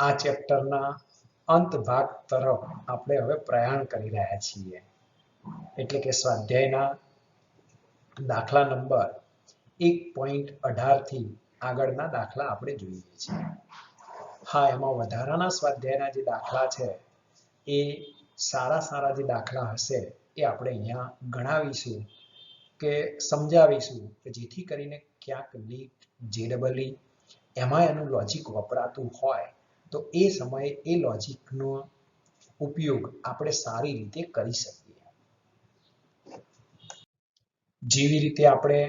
આ ચેપ્ટરના અંત ભાગ તરફ આપણે હવે પ્રયાણ કરી રહ્યા છીએ, એટલે કે સ્વાધ્યાયના દાખલા નંબર 1.18 થી આગળના દાખલા આપણે જોઈએ છીએ. હા, એમાં વધારાના સ્વાધ્યાયના જે દાખલા છે એ સારા જે દાખલા હશે એ આપણે અહીંયા ગણાવીશું કે સમજાવીશું કે જેથી કરીને ક્યાંક નીટ, JEE એમાં એનું લોજિક વપરાતું હોય તો એ સમયે એ લોજિકનો ઉપયોગ આપણે સારી રીતે કરી શકીએ. જેવી રીતે આપણે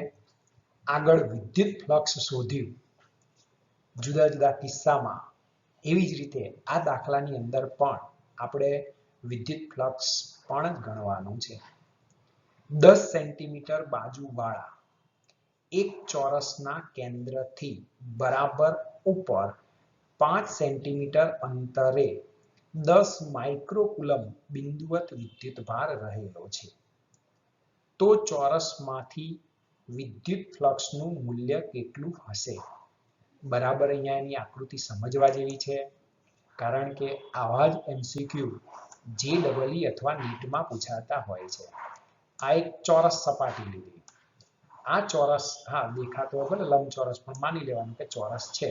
આગળ વિદ્યુત ફ્લક્સ શોધ્યું જુદા જુદા કિસ્સામાં, એવી જ રીતે આ દાખલાની અંદર પણ આપણે વિદ્યુત ફ્લક્સ પણ ગણવાનું છે. 10 સેન્ટીમીટર બાજુવાળા એક ચોરસના કેન્દ્રથી બરાબર ઉપર 5 સેન્ટીમીટર અંતરે 10 માઇક્રોકુલમ બિંદુવત વિદ્યુતભાર રહેલો છે. તો ચોરસમાંથી વિદ્યુત ફ્લક્સનું મૂલ્ય કેટલું હશે? બરાબર અહીંયા એની આકૃતિ સમજવા જેવી છે, કારણ કે આવા જ MCQ JEE અથવા નીટમાં પૂછાતા હોય છે. આ એક ચોરસ સપાટી લીધી. આ ચોરસ, હા દેખાતો હોય ભલે લંબચોરસ, પણ માની લેવાનું કે ચોરસ છે.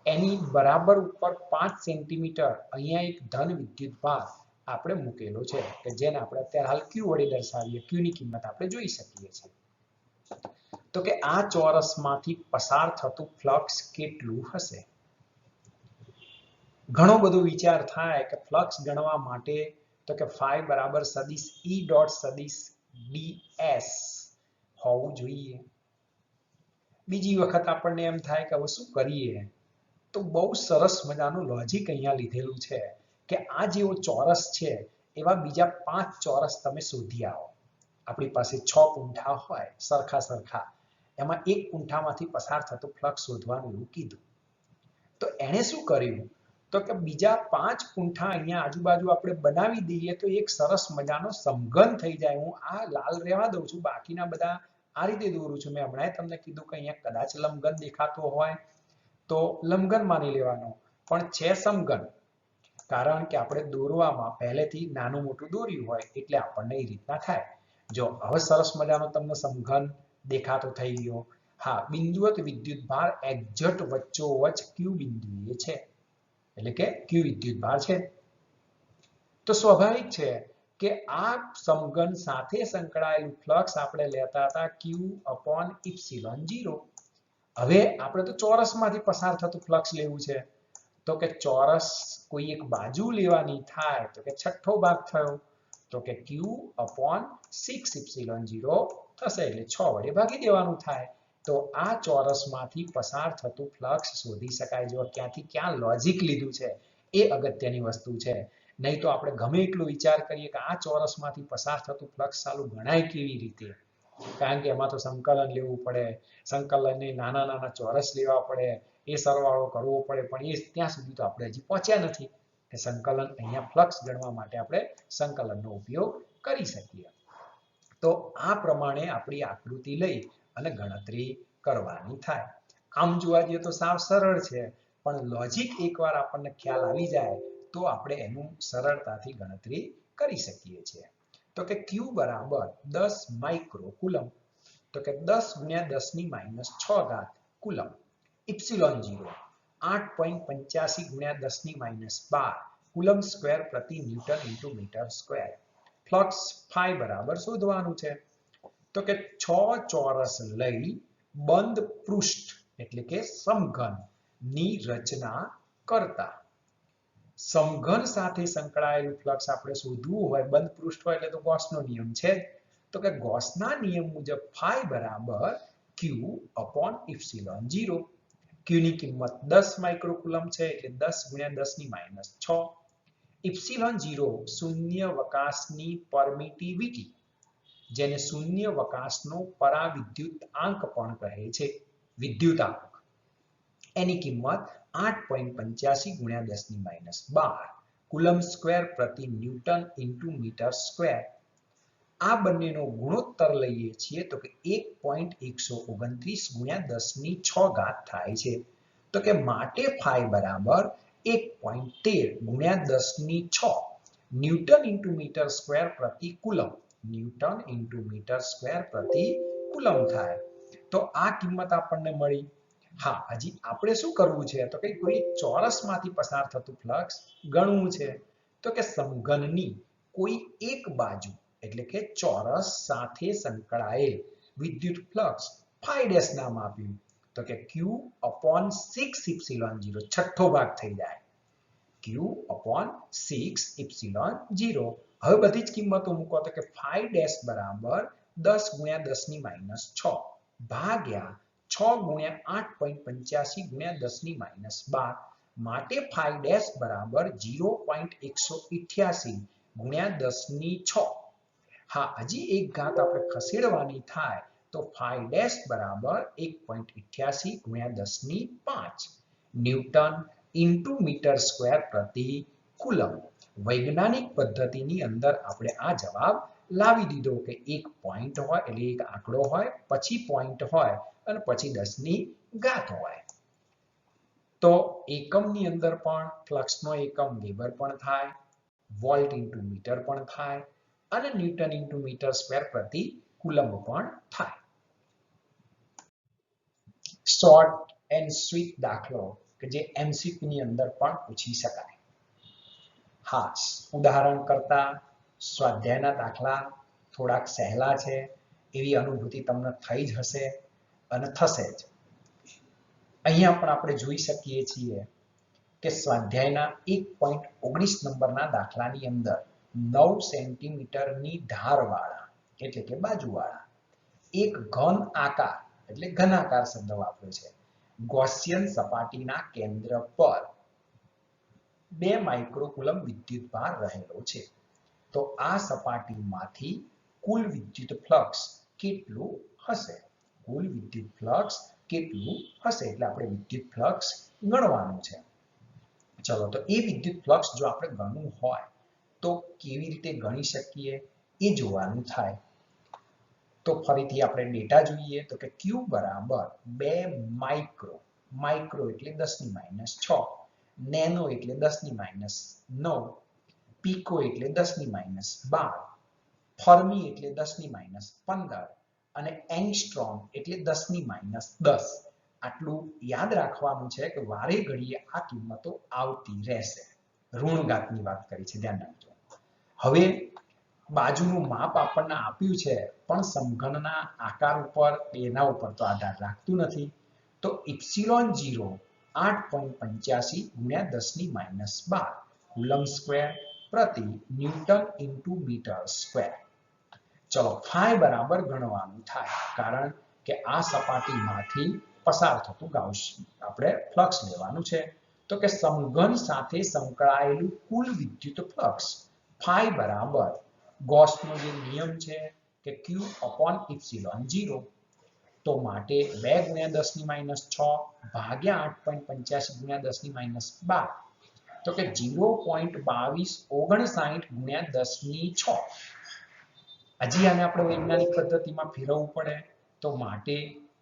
એની બરાબર ઉપર 5 સેન્ટીમીટર અહીંયા એક ધન વિદ્યુતભાર આપણે મૂકેલો છે કે જેને આપણે અત્યારે હાલ Q વડે દર્શાવીએ. Q ની કિંમત આપણે જોઈ શકીએ છીએ. તો કે આ ચોરસમાંથી પસાર થતું ફ્લક્સ કેટલું હશે? ઘણો બધો વિચાર થાય કે ફ્લક્સ ગણવા માટે તો કે phi બરાબર સદિશ E ડોટ સદિશ ds હોવું જોઈએ. બીજી વખત આપણને એમ થાય કે હવે શું કરીએ, તો બહુ સરસ મજાનું લોજિક અહીંયા લીધેલું છે કે આ જેવો ચોરસ છે એવા બીજા 5 ચોરસ તમે શોધી આવો. આપણી પાસે 6 પૂંઠા હોય સરખા, એમાં એક પૂંઠામાંથી પસાર થતો ફ્લક્સ શોધવાનું એવું કીધું. તો એણે શું કર્યું, તો કે બીજા 5 પૂંઠા અહીંયા આજુબાજુ આપણે બનાવી દઈએ તો એક સરસ મજાનો સમઘન થઈ જાય. હું આ લાલ રહેવા દઉં છું, બાકીના બધા આ રીતે દોરું છું. મેં હમણાં તમને કીધું કે અહીંયા કદાચ લંબઘન દેખાતો હોય તો લંબઘન માની લેવાનો, પણ છે સમઘન, કારણ કે આપણે દોરવામાં પહેલેથી નાનું મોટું દોર્યું હોય એટલે આપણને એ રીતના થાય. જો હવે સરસ મજાનો તમને સમઘન દેખાતો થઈ ગયો. હા, બિંદુવત વિદ્યુતભાર એક્ઝેક્ટ વચ્ચોવચ Q બિંદુએ છે, એટલે કે Q વિદ્યુતભાર છે. તો સ્વાભાવિક છે કે આ સમઘન સાથે સંકળાયેલું ફ્લક્સ આપણે લેતા હતા Q/ε0. હવે આપણે તો ચોરસમાંથી પસાર થતું ફ્લક્સ લેવું છે. તો કે ચોરસ કોઈ એક બાજુ લેવાની થાય તો કે છઠ્ઠો ભાગ થયો, તો કે Q/6ε0 થશે, એટલે 6 વડે ભાગી દેવાનું થાય. તો આ ચોરસમાંથી પસાર થતું ફ્લક્સ શોધી શકાય. જો ક્યાંથી ક્યાં લોજિક લીધું છે એ અગત્યની વસ્તુ છે. નહીં તો આપણે ગમે એટલું વિચાર કરીએ કે આ ચોરસમાંથી પસાર થતું ફ્લક્સ ચાલુ ગણાય કેવી રીતે, કારણ કે એમાં તો સંકલન લેવું પડે, સંકલનને નાના ચોરસ લેવા પડે, એ સરવાળો કરવો પડે, પણ એ ત્યાં સુધી તો આપણે હજી પહોંચ્યા નથી કે સંકલન અહીંયા ફ્લક્સ ગણવા માટે આપણે સંકલનનો ઉપયોગ કરી શકીએ. તો આ પ્રમાણે આપણી આકૃતિ લઈ અને ગણતરી કરવાની થાય. આમ જોવા જઈએ તો સાવ સરળ છે, પણ લોજિક એકવાર આપણને ખ્યાલ આવી જાય તો આપણે એનું સરળતાથી ગણતરી કરી શકીએ છીએ. તો કે Q બરાબર 10 માઇક્રોકુલમ, તો કે 10 ગુણ્યા 10 ની -6 કુલમ. ε0 8.85 ગુણ્યા 10 ની -12 કુલમ સ્ક્વેર પ્રતિ newton into metre square. Flux phi બરાબર શોધવાનું છે. તો કે 6 ચોરસ લઈ બંધ પૃષ્ઠ એટલે કે સમઘન ની રચના કરતા. સમઘન સાથે સંકળાયેલું ફ્લક્સ આપણે શોધવું હોય, બંધ પૃષ્ઠ હોય એટલે તો ગોસનો નિયમ છે. તો કે ગોસના નિયમ મુજબ phi બરાબર Q/ε0. Q ની કિંમત 10 માઇક્રોકુલમ છે, એટલે 10 ગુણ્યા 10 ની -6. ε0 શૂન્યાવકાશની પરમિટિવિટી, જેને શૂન્યાવકાશનો પરાવિદ્યુતાંક પણ કહે છે, વિદ્યુતાંક, એની કિંમત 8.85 ગુણ્યા 10 ની -12 કુલમ સ્ક્વેર પ્રતિ ન્યૂટન ઇન્ટુ મીટર સ્ક્વેર. આ બંનેનો ગુણોત્તર લઈએ છીએ તો કે 1.129 ગુણ્યા 10 ની 6 થાય છે. તો કે માટે phi બરાબર 1.13 ગુણ્યા 10 ની 6 ન્યૂટન ઇન્ટુ મીટર સ્ક્વેર પ્રતિ coulomb. Newton into metre square પ્રતિ કુલમ થાય. તો આ કિંમત આપણને મળી. હા, હજી આપણે શું કરવું છે તો કે કોઈ ચોરસમાંથી પસાર થતું ફ્લક્સ ગણવું છે. તો કે સમઘનની કોઈ એક બાજુ એટલે કે ચોરસ સાથે સંકળાયેલ વિદ્યુત ફ્લક્સ phi ડેશ નામ આપ્યું. તો કે Q/6ε0 છઠ્ઠો ભાગ થઈ જાય. Q/6ε0. હવે બધી જ કિંમતો મૂકો તો કે phi ડેશ બરાબર 10 ગુણ્યા 10 ની માઈનસ 6 ભાગ્યા 6 ગુણ્યા 8.85 ગુણ્યા 10 ની માઈનસ 12 માટે phi ડેશ બરાબર 0.188 ગુણ્યા 10 ની 6. હા, હજી એક ઘાત આપણે ખસેડવાની થાય તો phi ડેશ બરાબર 1.88 ગુણ્યા 10 ની 5 ન્યૂટન ઇન્ટુ મીટર સ્ક્વેર પ્રતિ કુલમ. વૈજ્ઞાનિક પદ્ધતિની અંદર આપણે આ જવાબ લાવી દીધો કે એક પોઈન્ટ હોય એટલે એક આંકડો હોય, પછી પોઈન્ટ હોય અને પછી 10 ની ઘાત હોય. તો એકમની અંદર પણ ફ્લક્સનો એકમ વેબર પણ થાય, વોલ્ટ ઇન્ટુ મીટર પણ થાય અને ન્યૂટન ઇન્ટુ મીટર સ્ક્વેર પ્રતિ કુલમ પણ થાય. શોર્ટ એન્ડ સ્વીટ દાખલો કે જે MCQ ની અંદર પણ પૂછી શકાય. હા, ઉદાહરણ કરતા સ્વાધ્યાયના દાખલા થોડાક સહેલા છે એવી અનુભૂતિ તમને થઈ જ હશે અને થશે જ. અહીંયા પણ આપણે જોઈ શકીએ છીએ કે સ્વાધ્યાયના 1.19 નંબરના દાખલાની અંદર 9 સેન્ટીમીટરની ધારવાળા એટલે કે બાજુવાળા એક ઘન આકાર એટલે ઘનાકાર શબ્દ વાપર્યો છે ગૌસિયન સપાટીના કેન્દ્ર પર 2 માઇક્રોકુલમ વિદ્યુતભાર રહેલો છે. તો આ સપાટીમાંથી કુલ વિદ્યુત ફ્લક્સ કેટલું હશે? કુલ વિદ્યુત ફ્લક્સ કેટલું હશે એટલે આપણે વિદ્યુત ફ્લક્સ ગણવાનું છે. ચલો, તો એ વિદ્યુત ફ્લક્સ જો આપણે ગણવું હોય તો કેવી રીતે ગણી શકીએ એ જોવાનું થાય. તો ફરીથી આપણે ડેટા જોઈએ તો કે Q બરાબર 2 માઇક્રો. માઇક્રો એટલે 10 ની માઈનસ 6, નેનો એટલે 10 ની માઈનસ 9, પીકો એટલે 10 ની માઈનસ 12, ફર્મી એટલે 10 ની માઈનસ 15 અને એંગસ્ટ્રોમ એટલે 10 ની માઈનસ 10. આટલું યાદ રાખવાનું છે કે વારે ઘડીએ આ કિંમતો આવતી રહેશે. ઋણઘાતની વાત કરી છે, ધ્યાન રાખજો. હવે બાજુનું માપ આપણને આપ્યું છે પણ સમઘનના આકાર ઉપર એના ઉપર તો આધાર રાખતું નથી. તો ઇપ્સિલોન 0 8.85 ગુણ્યા 10 ની માઈનસ 12 કુલમ સ્ક્વેર પ્રતિ ન્યૂટન ઇન્ટુ મીટર સ્ક્વેર. ચલો, phi બરાબર ગણવાનું થાય કારણ કે આ સપાટીમાંથી પસાર થતું આપણે ફ્લક્સ લેવાનું છે. તો કે સમઘન સાથે સંકળાયેલું કુલ વિદ્યુત ફ્લક્સ phi બરાબર ગૌસનો જે નિયમ છે કે Q/ε0. તો માટે 2 ગુણ્યા 10 ની માઈનસ 6 ભાગ્યા 8.85 ગુણ્યા 10 ની માઈનસ 12. તો કે 0.2259 ગુણ્યા 10 ની 6. હજી આને આપણે વૈજ્ઞાનિક પદ્ધતિમાં ફેરવવું પડે તો માટે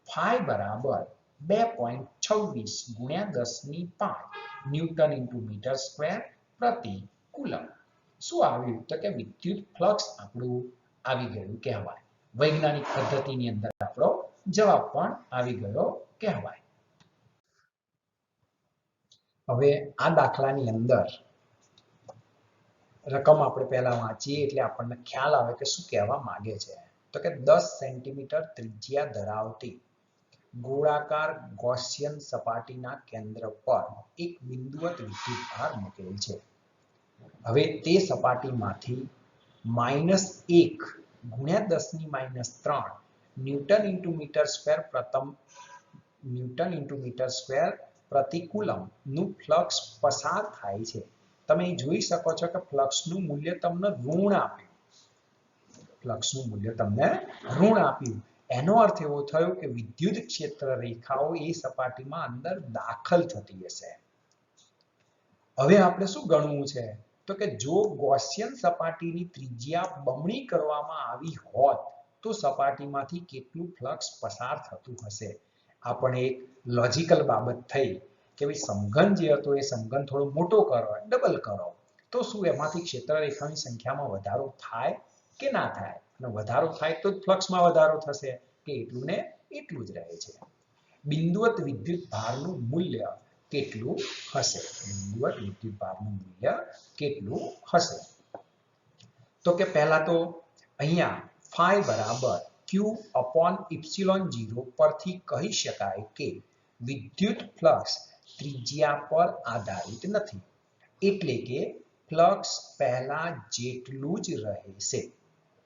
phi બરાબર 2.26 ગુણ્યા 10 ની 5 ન્યૂટન ઇન્ટુ મીટર સ્ક્વેર પ્રતિ કુલમ. શું આવ્યું તો કે વિદ્યુત ફ્લક્સ આપણું આવી ગયું કહેવાય. વૈજ્ઞાનિક પદ્ધતિની અંદર આપણો જવાબ પણ આવી ગયો કહેવાય. હવે આ દાખલાની અંદર રકમ આપણે પહેલા વાંચીએ એટલે આપણને ખ્યાલ આવે કે શું કહેવા માંગે છે. તો કે 10 સેન્ટીમીટર ત્રિજ્યા ધરાવતી ગોળાકાર ગૌસિયન સપાટીના કેન્દ્ર પર એક બિંદુવત વિદ્યુતભાર મૂકેલ છે. હવે તે સપાટીમાંથી -1 ગુણ્યા 10 ની minus 3 newton into metre square પ્રતિ કુલમ નું ફ્લક્સ પસાર થાય છે. તમે જોઈ શકો છો કે ફ્લક્સનું મૂલ્ય તમને ઋણ આપ્યું. ફ્લક્સનું મૂલ્ય તમને ઋણ આપ્યું. એનો અર્થ એવો થયો કે વિદ્યુત ક્ષેત્ર રેખાઓ એ સપાટીમાં અંદર દાખલ થતી હશે. હવે આપણે શું ગણવું છે તો કે જો ગૌસિયન સપાટીની ત્રિજ્યા બમણી કરવામાં આવી હોત તો સપાટીમાંથી કેટલું ફ્લક્સ પસાર થતું હશે. આ પણ એક લોજિકલ બાબત થઈ કે ભાઈ સમઘન જે હતો એ સમઘન થોડો મોટો કરો, ડબલ કરો, તો શું એમાંથી ક્ષેત્રરેખાની સંખ્યામાં વધારો થાય કે ના થાય? અને વધારો થાય તો જ ફ્લક્સમાં વધારો થશે, કે એટલું ને એટલું જ રહે છે. બિંદુવત વિદ્યુત ભારનું મૂલ્ય કેટલું હશે? બિંદુવત વિદ્યુત ભારનું મૂલ્ય કેટલું હશે? તો કે પહેલા તો અહીંયા phi બરાબર Q/ε0 પરથી કહી શકાય કે વિદ્યુત ફ્લક્સ ત્રિજ્યા પર આધારિત નથી, એટલે કે ફ્લક્સ પહેલા જેટલું જ રહેશે.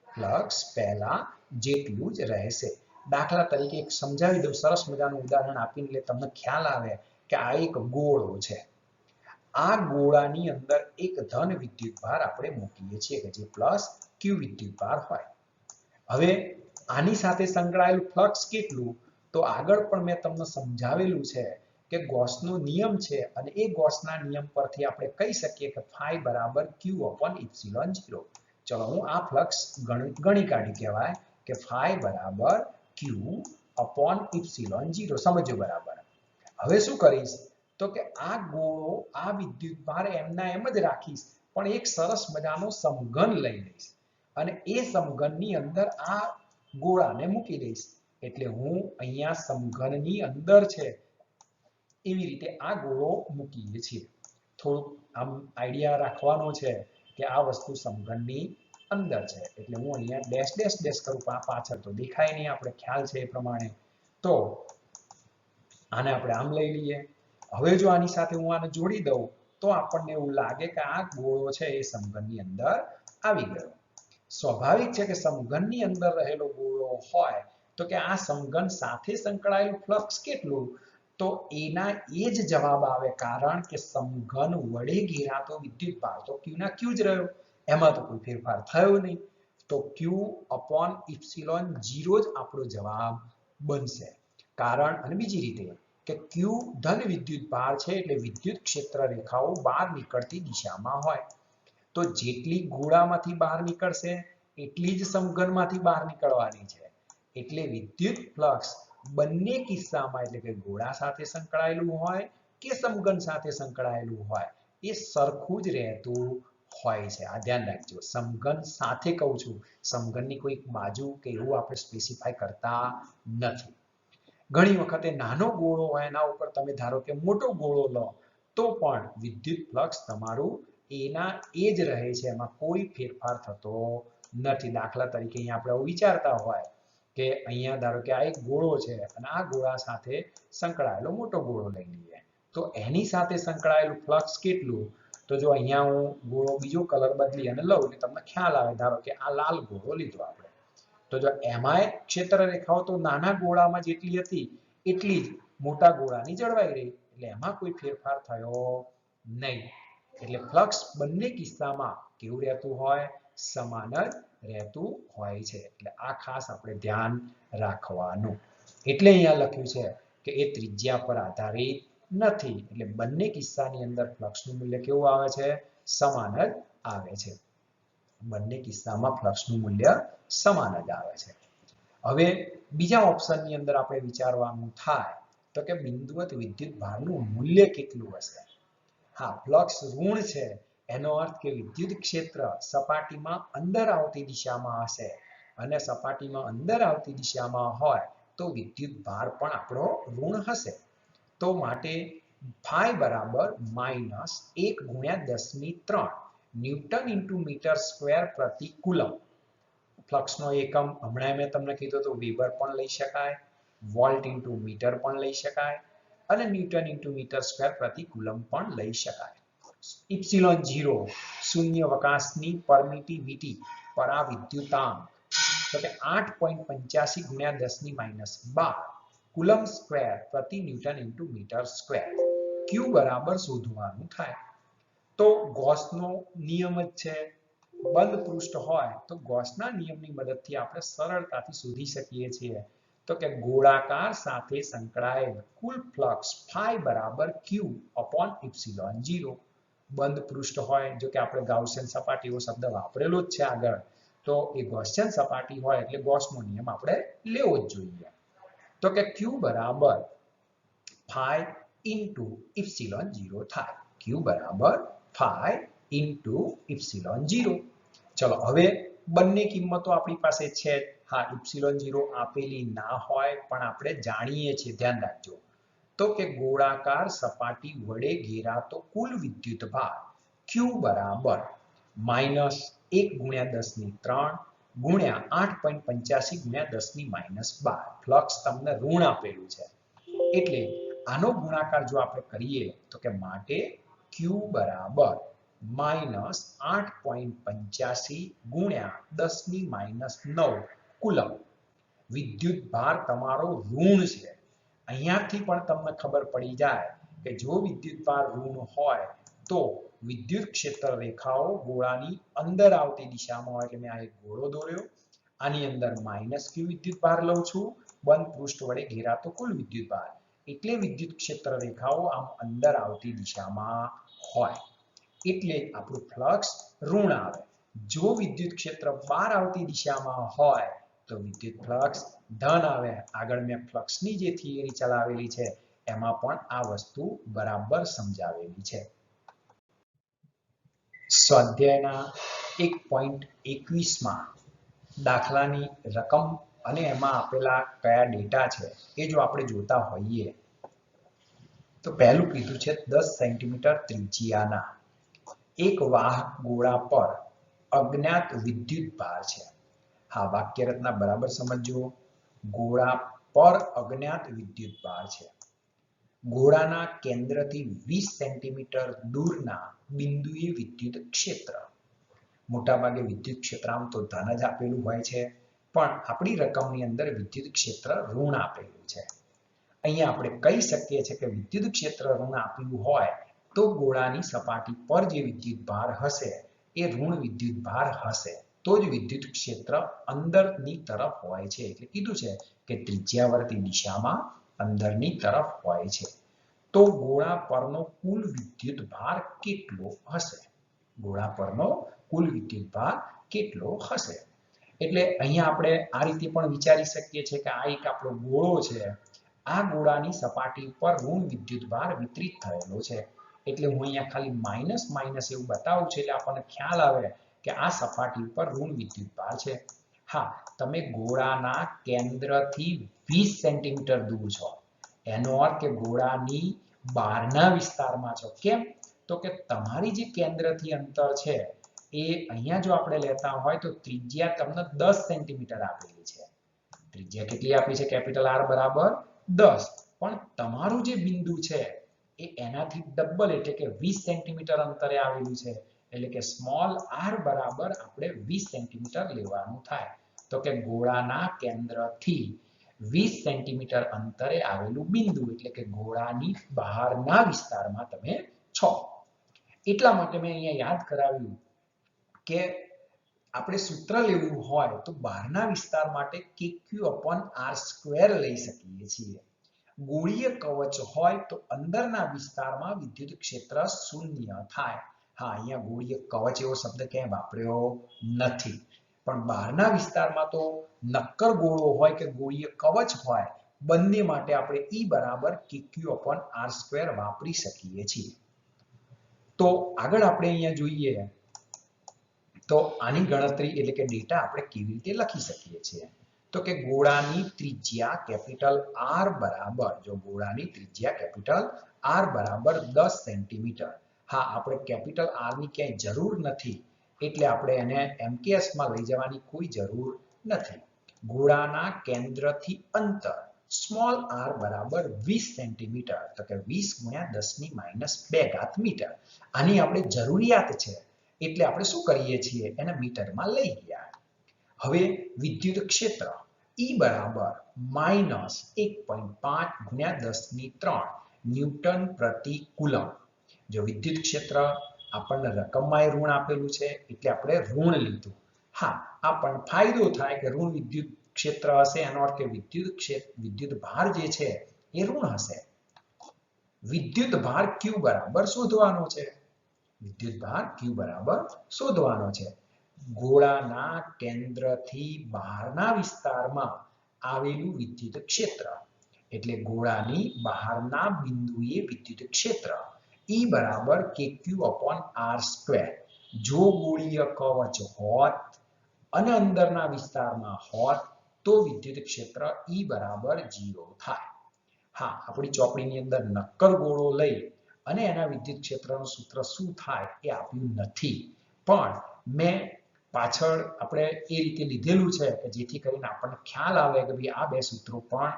ફ્લક્સ પહેલા જેટલું જ રહેશે. દાખલા તરીકે એક સમજાવી દઉં, સરસ મજાનું ઉદાહરણ આપીને, એટલે તમને ખ્યાલ આવે કે આ એક ગોળો છે. આ ગોળાની અંદર એક ધન વિદ્યુતભાર આપણે મૂકીએ છીએ કે જે પ્લસ Q વિદ્યુતભાર હોય. હવે આની સાથે સંકળાયેલું ફ્લક્સ કેટલું? તો આગળ પણ મેં તમને સમજાવેલું છે કે ગોસનો નિયમ છે, અને એ ગોસના નિયમ પરથી આપણે કહી શકીએ કે phi બરાબર Q/ε0. ચલો હું આ ફ્લક્સ ગણી કાઢી કહેવાય કે phi બરાબર Q/ε0. સમજો બરાબર. હવે શું કરીશ તો કે આ ગોળો, આ વિદ્યુતભાર એમના એમ જ રાખીશ, પણ એક સરસ મજાનો સમઘન લઈ લઈશ અને એ સમઘનની અંદર આ ગોળાને મૂકી દઈશ. એટલે હું અહીંયા સમઘનની અંદર છે એવી રીતે આ ગોળો મૂકીએ છીએ. થોડુંક આમ આઈડિયા રાખવાનો છે કે આ વસ્તુ સમઘનની અંદર છે, એટલે હું અહીંયા ડેશ ડેશ ડેશ કરું, પણ આ પાછળ તો દેખાય નહીં, આપણે ખ્યાલ છે એ પ્રમાણે. તો આને આપણે આમ લઈ લઈએ. હવે જો આની સાથે હું આને જોડી દઉં તો આપણને એવું લાગે કે આ ગોળો છે એ સમઘનની અંદર આવી ગયો. સ્વાભાવિક છે કે સમઘનની અંદર રહેલો ગોળો હોય તો કે આ સમઘન સાથે સંકળાયેલું ફ્લક્સ કેટલું? તો એના એ જ જવાબ આવે, કારણ કે સમઘન વડે ઘેરાતો વિદ્યુતભાર તો Q ના Q જ રહ્યો, એમાં તો કોઈ ફેરફાર થયો નહીં. તો Q/ε0 જ આપણો જવાબ બનશે. કારણ, અને બીજી રીતે કે Q ધન વિદ્યુતભાર છે, એટલે વિદ્યુત ક્ષેત્ર રેખાઓ બહાર નીકળતી દિશામાં હોય. તો જેટલી ગોળામાંથી બહાર નીકળશે એટલી જ સમઘનમાંથી બહાર નીકળવાની છે. એટલે વિદ્યુત ફ્લક્સ બંને કિસ્સામાં, એટલે કે ગોળા સાથે સંકળાયેલું હોય કે સમઘન સાથે સંકળાયેલું હોય, એ સરખું જ રહેતું હોય છે. આ ધ્યાન રાખજો. સમઘન સાથે કહું છું, સમઘનની કોઈ બાજુ કે એવું આપણે સ્પેસિફાય કરતા નથી. ઘણી વખતે નાનો ગોળો હોય એના ઉપર તમે ધારો કે મોટો ગોળો લો તો પણ વિદ્યુત ફ્લક્સ તમારું એના એ જ રહે છે, એમાં કોઈ ફેરફાર થતો નથી. દાખલા તરીકે અહીંયા આપણે વિચારતા હોય કે અહીંયા ધારો કે આ એક ગોળો છે અને આ ગોળા સાથે સંકળાયેલો મોટો ગોળો લઈ લઈએ, તો એની સાથે સંકળાયેલું ફ્લક્સ કેટલું? તો જો અહીંયા હું ગોળો બીજો કલર બદલી અને લઉં એટલે તમને ખ્યાલ આવે. ધારો કે આ લાલ ગોળો લીધો આપણે, તો જો એમાંય ક્ષેત્ર રેખાઓ તો નાના ગોળામાં જેટલી હતી એટલી જ મોટા ગોળાની જળવાઈ રહી, એટલે એમાં કોઈ ફેરફાર થયો નહીં. એટલે ફ્લક્સ બંને કિસ્સામાં કેવું રહેતું હોય? સમાન જ રહેતું હોય છે. એટલે આ ખાસ આપણે ધ્યાન રાખવાનું. એટલે અહીંયા લખ્યું છે કે એ ત્રિજ્યા પર આધારિત નથી, એટલે બંને કિસ્સાની અંદર ફ્લક્સનું મૂલ્ય કેવું આવે છે? સમાન જ આવે છે. બંને કિસ્સામાં ફ્લક્સનું મૂલ્ય સમાન જ આવે છે. હવે બીજા ઓપ્શનની અંદર આપણે વિચારવાનું થાય તો કે બિંદુવત વિદ્યુતભારનું મૂલ્ય કેટલું હશે? હા, ફ્લક્સ ઋણ છે, એનો અર્થ કે વિદ્યુત ક્ષેત્ર સપાટીમાં અંદર આવતી દિશામાં હશે, અને સપાટીમાં અંદર આવતી દિશામાં હોય તો વિદ્યુતભાર પણ આપણો ઋણ હશે. તો માટે phi બરાબર -1 × 10⁻³ ન્યૂટન × મીટર સ્ક્વેર પ્રતિ કુલમ. ફ્લક્સનો એકમ હમણાં મેં તમને કીધું તો વેબર પણ લઈ શકાય, વોલ્ટ × મીટર પણ લઈ શકાય, અને ન્યૂટન × મીટર સ્ક્વેર પ્રતિ કુલમ પણ લઈ શકાય. ε0 શૂન્યાવકાશની પરમિટિવિટી પર આ વિદ્યુતાંક તો કે 8.85 × 10⁻12 કુલમ સ્ક્વેર પ્રતિ ન્યૂટન × મીટર સ્ક્વેર. Q બરાબર શોધવાનું થાય તો ગોસનો નિયમ જ છે. બંધ પૃષ્ઠ હોય તો ગોસના નિયમની મદદથી આપણે સરળતાથી શોધી શકીએ છીએ. તો કે ગોળાકાર સાથે સંકળાયેલ કુલ ફ્લક્સ phi બરાબર Q/ε0. બંધ પૃષ્ઠ હોય, જો કે આપણે ગાઉસિયન સપાટી એવો શબ્દ વાપરેલો જ છે આગળ, તો એ ગોસિયન સપાટી હોય એટલે ગોસનો નિયમ આપણે લેવો જ જોઈએ. તો કે Q બરાબર phi ઇન્ટુ ઇપ્સિલોન 0 થાય. Q બરાબર 5 ઇન્ટુ ઇપ્સિલોન 0. ચલો હવે બંને કિંમતો આપણી પાસે છે. હા, ઇપ્સિલોન 0 આપેલી ના હોય પણ આપણે જાણીએ છીએ, ધ્યાન રાખજો, તો કે ગોળાકાર સપાટી વડે ઘેરાતો કુલ વિદ્યુત ભાર Q બરાબર -1 ગુણ્યા 10 ની 3 ગુણ્યા 8.85 ગુણ્યા 10 ની -12. ફ્લક્સ તમને ઋણ આપેલું છે એટલે આનો ગુણાકાર જો આપણે કરીએ તો કે માટે Q બરાબર -8.85 ગુણ્યા 10 ની -9 કુલમ. વિદ્યુત ભાર તમારો ઋણ છે. અહીંયાથી પણ તમને ખબર પડી જાય કે જો વિદ્યુત ભાર ઋણ હોય તો વિદ્યુત ક્ષેત્ર રેખાઓ ગોળાની અંદર આવતી દિશામાં હોય. એટલે મેં આ એક ગોળો દોર્યો, આની અંદર -Q વિદ્યુત ભાર લઉં છું, બંધ પૃષ્ઠ વડે ઘેરાતો કુલ વિદ્યુત ભાર, એટલે વિદ્યુત ક્ષેત્ર રેખાઓ આમ અંદર આવતી દિશામાં હોય એટલે આપણું ફ્લક્સ ઋણ આવે. જો વિદ્યુત ક્ષેત્ર બહાર આવતી દિશામાં હોય તો વિદ્યુત ફ્લક્સ ધન આવે. આગળ મેં ફ્લક્સની જે થિયરી ચલાવેલી છે એમાં પણ આ વસ્તુ બરાબર સમજાવેલી છે. સ્વાધ્યાયના 1.21 માં દાખલાની રકમ અને એમાં આપેલા કયા ડેટા છે એ જો આપણે જોતા હોઈએ તો પહેલું કીધું છે 10 સેન્ટીમીટર ત્રિજ્યાના એક વાહક ગોળા પર અજ્ઞાત વિદ્યુત ભાર છે. હા, વાક્ય રચના બરાબર સમજજો. ગોળા પર અજ્ઞાત વિદ્યુત ભાર છે. ગોળાના કેન્દ્રથી 20 સેન્ટીમીટર દૂરના બિંદુએ વિદ્યુત ક્ષેત્ર. મોટાભાગે વિદ્યુત ક્ષેત્ર આમ તો ધન જ આપેલું હોય છે પણ આપણી રકમની અંદર વિદ્યુત ક્ષેત્ર ઋણ આપેલું છે. અહીંયા આપણે કહી શકીએ છીએ કે વિદ્યુત ક્ષેત્ર ઋણ આપેલું હોય તો ગોળાની સપાટી પર જે વિદ્યુત ભાર હશે એ ઋણ વિદ્યુત ભાર હશે. તો જ વિદ્યુત ક્ષેત્ર અંદરની તરફ હોય છે. એટલે કીધું છે કે ત્રિજ્યાવર્તી દિશામાં અંદરની તરફ હોય છે. તો ગોળા પરનો કુલ વિદ્યુત ભાર કેટલો હશે? ગોળા પરનો કુલ વિદ્યુત ભાર કેટલો હશે? એટલે અહીંયા આપણે આ રીતે પણ વિચારી શકીએ છીએ કે આ એક આપણો ગોળો છે. આ ગોળાની સપાટી પર ઋણ વિદ્યુત ભાર વિતરિત થયેલો છે. એટલે હું અહીંયા ખાલી માઇનસ માઇનસ એવું બતાવું છું એટલે આપણને ખ્યાલ આવે કે આ સપાટી પર ઋણ વિદ્યુત ભાર છે. હા, તમે ગોળાના કેન્દ્રથી 20 સેન્ટીમીટર દૂર છો. એનો અર્થ કે ગોળાની બહારના વિસ્તારમાં છો. કેમ? તો કે તમારી જે કેન્દ્રથી અંતર છે એ અહીંયા જો આપણે લેતા હોય તો ત્રિજ્યા તમને 10 સેન્ટીમીટર આપેલી છે. ત્રિજ્યા કેટલી આપી છે? કેપિટલ R બરાબર 10. પણ તમારું જે બિંદુ છે એ એનાથી ડબલ એટલે કે 20 સેન્ટીમીટર અંતરે આવેલું છે. એટલે કે સ્મોલ r બરાબર આપણે 20 સેન્ટીમીટર લેવાનું થાય. તો કે ગોળાના કેન્દ્રથી 20 સેન્ટીમીટર અંતરે આવેલું બિંદુ એટલે કે ગોળાની બહારના વિસ્તારમાં તમે છો. એટલા માટે મેં અહીંયા યાદ કરાવ્યું કે આપણે સૂત્ર લેવું હોય તો બહારના વિસ્તાર માટે KQ/R² લઈ શકીએ છીએ. ગોળીય કવચ હોય તો અંદરના વિસ્તારમાં વિદ્યુત ક્ષેત્ર શૂન્ય થાય. હા, અહીંયા ગોળીય કવચ એવો શબ્દ ક્યાંય વાપર્યો નથી. પણ બહારના વિસ્તારમાં તો નક્કર ગોળો હોય કે ગોળીય કવચ હોય, બંને માટે આપણે E બરાબર KQ/R² વાપરી શકીએ છીએ. તો આગળ આપણે અહીંયા જોઈએ તો આની ગણતરી એટલે કે ડેટા આપણે કેવી રીતે લખી શકીએ છીએ? તો કે ગોળાની ત્રિજ્યા કેપિટલ R બરાબર, જો ગોળાની ત્રિજ્યા કેપિટલ R બરાબર 10 સેન્ટીમીટર. હા, આપણે કેપિટલ R ની ક્યાંય જરૂર નથી એટલે આપણે એને MKS માં લઈ જવાની કોઈ જરૂર નથી. ગોળાના કેન્દ્રથી અંતર સ્મોલ r બરાબર 20 સેન્ટીમીટર. તો કે 20 ગુણ્યા 10 ની -2 મીટર. આની આપણે જરૂરિયાત છે એટલે આપણે શું કરીએ છીએ? એને મીટરમાં લઈ ગયા. હવે વિદ્યુત ક્ષેત્ર E બરાબર -1.5 ગુણ્યા 10 ની 3 ન્યૂટન પ્રતિ કુલમ. જો વિદ્યુત ક્ષેત્ર આપણને રકમમાં ઋણ આપેલું છે એટલે આપણે ઋણ લીધું. હા, આ પણ ફાયદો થાય કે ઋણ વિદ્યુત ક્ષેત્ર હશે એનો અર્થ કે વિદ્યુત ભાર જે છે એ ઋણ હશે. વિદ્યુત ભાર Q બરાબર શોધવાનો છે. વિદ્યુત ભાર Q બરાબર શોધવાનો છે. ગોળાના કેન્દ્રથી બહારના વિસ્તારમાં આવેલું વિદ્યુત ક્ષેત્ર એટલે ગોળાની બહારના બિંદુએ વિદ્યુત ક્ષેત્ર E બરાબર kq/r². જો ગોળીય કવચ હોત અને અંદરના વિસ્તારમાં હોત તો વિદ્યુત ક્ષેત્ર E બરાબર 0 થાય. હા, આપણી ચોપડીની અંદર નક્કર ગોળો લઈ અને એના વિદ્યુત ક્ષેત્રનું સૂત્ર શું થાય એ આપ્યું નથી, પણ મેં પાછળ આપણે એ રીતે લીધેલું છે કે જેથી કરીને આપણને ખ્યાલ આવે કે ભાઈ આ બે સૂત્રો પણ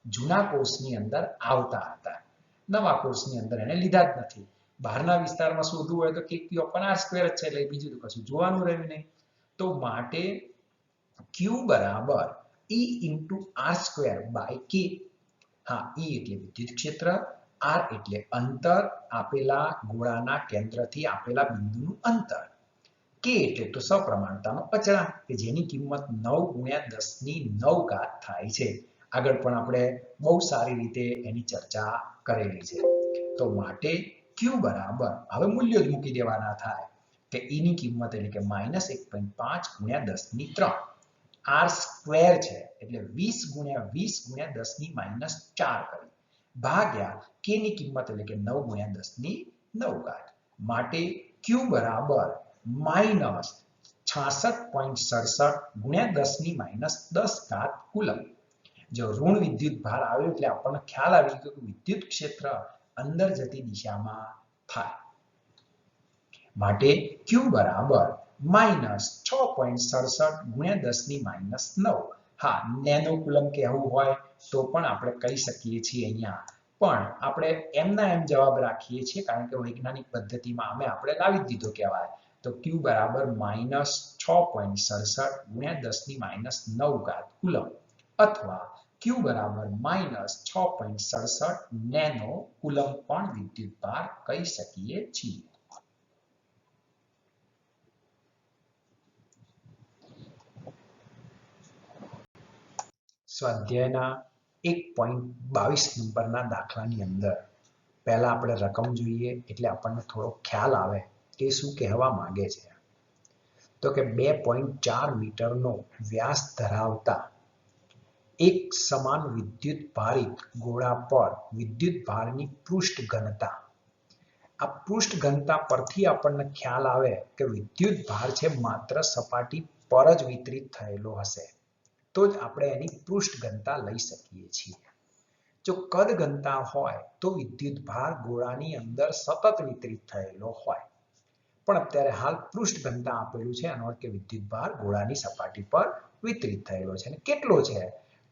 જૂના કોર્સની અંદર આવતા હતા, નવા કોર્સની અંદર એને લીધા જ નથી. બહારના વિસ્તારમાં શોધવું હોય તો kq/r² જ છે, એટલે બીજું તો કશું જોવાનું રહ્યું નહીં. તો માટે q બરાબર E × r²/k. હા, E એટલે વિદ્યુત ક્ષેત્ર, r એટલે અંતર, આપેલા ગોળાના કેન્દ્રથી આપેલા બિંદુનું અંતર, k એટલે તો સપ્રમાણતાનો અચળાંક કે જેની કિંમત 9 × 10⁹ થાય છે. આગળ પણ આપણે બહુ સારી રીતે એની ચર્ચા કરેલી છે. તો માટે q બરાબર હવે મૂલ્યો જ મૂકી દેવાના થાય કે E ની કિંમત એટલે કે -1.5 × 10⁻³ r² છે એટલે 20 × 20 × 10⁻⁴ કરી ભાગ્યા k ની કિંમત એટલે કે 9 × 10⁹ માટે q બરાબર -66.67 × 10⁻10⁻10 કુલમ. જો ઋણ વિદ્યુત ભાર આવ્યો એટલે આપણને ખ્યાલ આવી ગયો કે વિદ્યુત ક્ષેત્ર અંદર જતી દિશામાં થાય. માટે q બરાબર -6.67 × 10⁻⁹. હા, નેનો કુલમ કહેવું હોય તો પણ આપણે કહી શકીએ છીએ અહીંયા, પણ આપણે એમના એમ જવાબ રાખીએ છીએ કારણ કે વૈજ્ઞાનિક પદ્ધતિમાં આપણે લાવી દીધો કહેવાય. તો q બરાબર -6.67 × 10⁻⁹ કુલમ અથવા q બરાબર -6.67 નેનો કુલમ પણ વિદ્યુત ભાર કહી શકીએ છીએ. સ્વાધ્યાયના 1.22 નંબરના દાખલાની અંદર પહેલા આપણે રકમ જોઈએ એટલે આપણને થોડો ખ્યાલ આવે કે શું કહેવા માંગે છે. તો કે 2.4 મીટરનો વ્યાસ ધરાવતા એક સમાન વિદ્યુત ભારિત ગોળા પર વિદ્યુત ભારની પૃષ્ઠ ઘનતા. આ પૃષ્ઠ ઘનતા પરથી આપણને ખ્યાલ આવે કે વિદ્યુત ભાર છે માત્ર સપાટી પર જ વિતરિત થયેલો હશે તો જ આપણે એની પૃષ્ઠ ઘનતા લઈ શકીએ છીએ. જો કદ ઘનતા હોય તો વિદ્યુત ભાર ગોળાની અંદર સતત વિતરિત થયેલો હોય, પણ અત્યારે હાલ પૃષ્ઠ ઘનતા આપેલું છે, એનો અર્થ કે વિદ્યુત ભાર ગોળાની સપાટી પર વિતરિત થયેલો છે. અને કેટલો છે?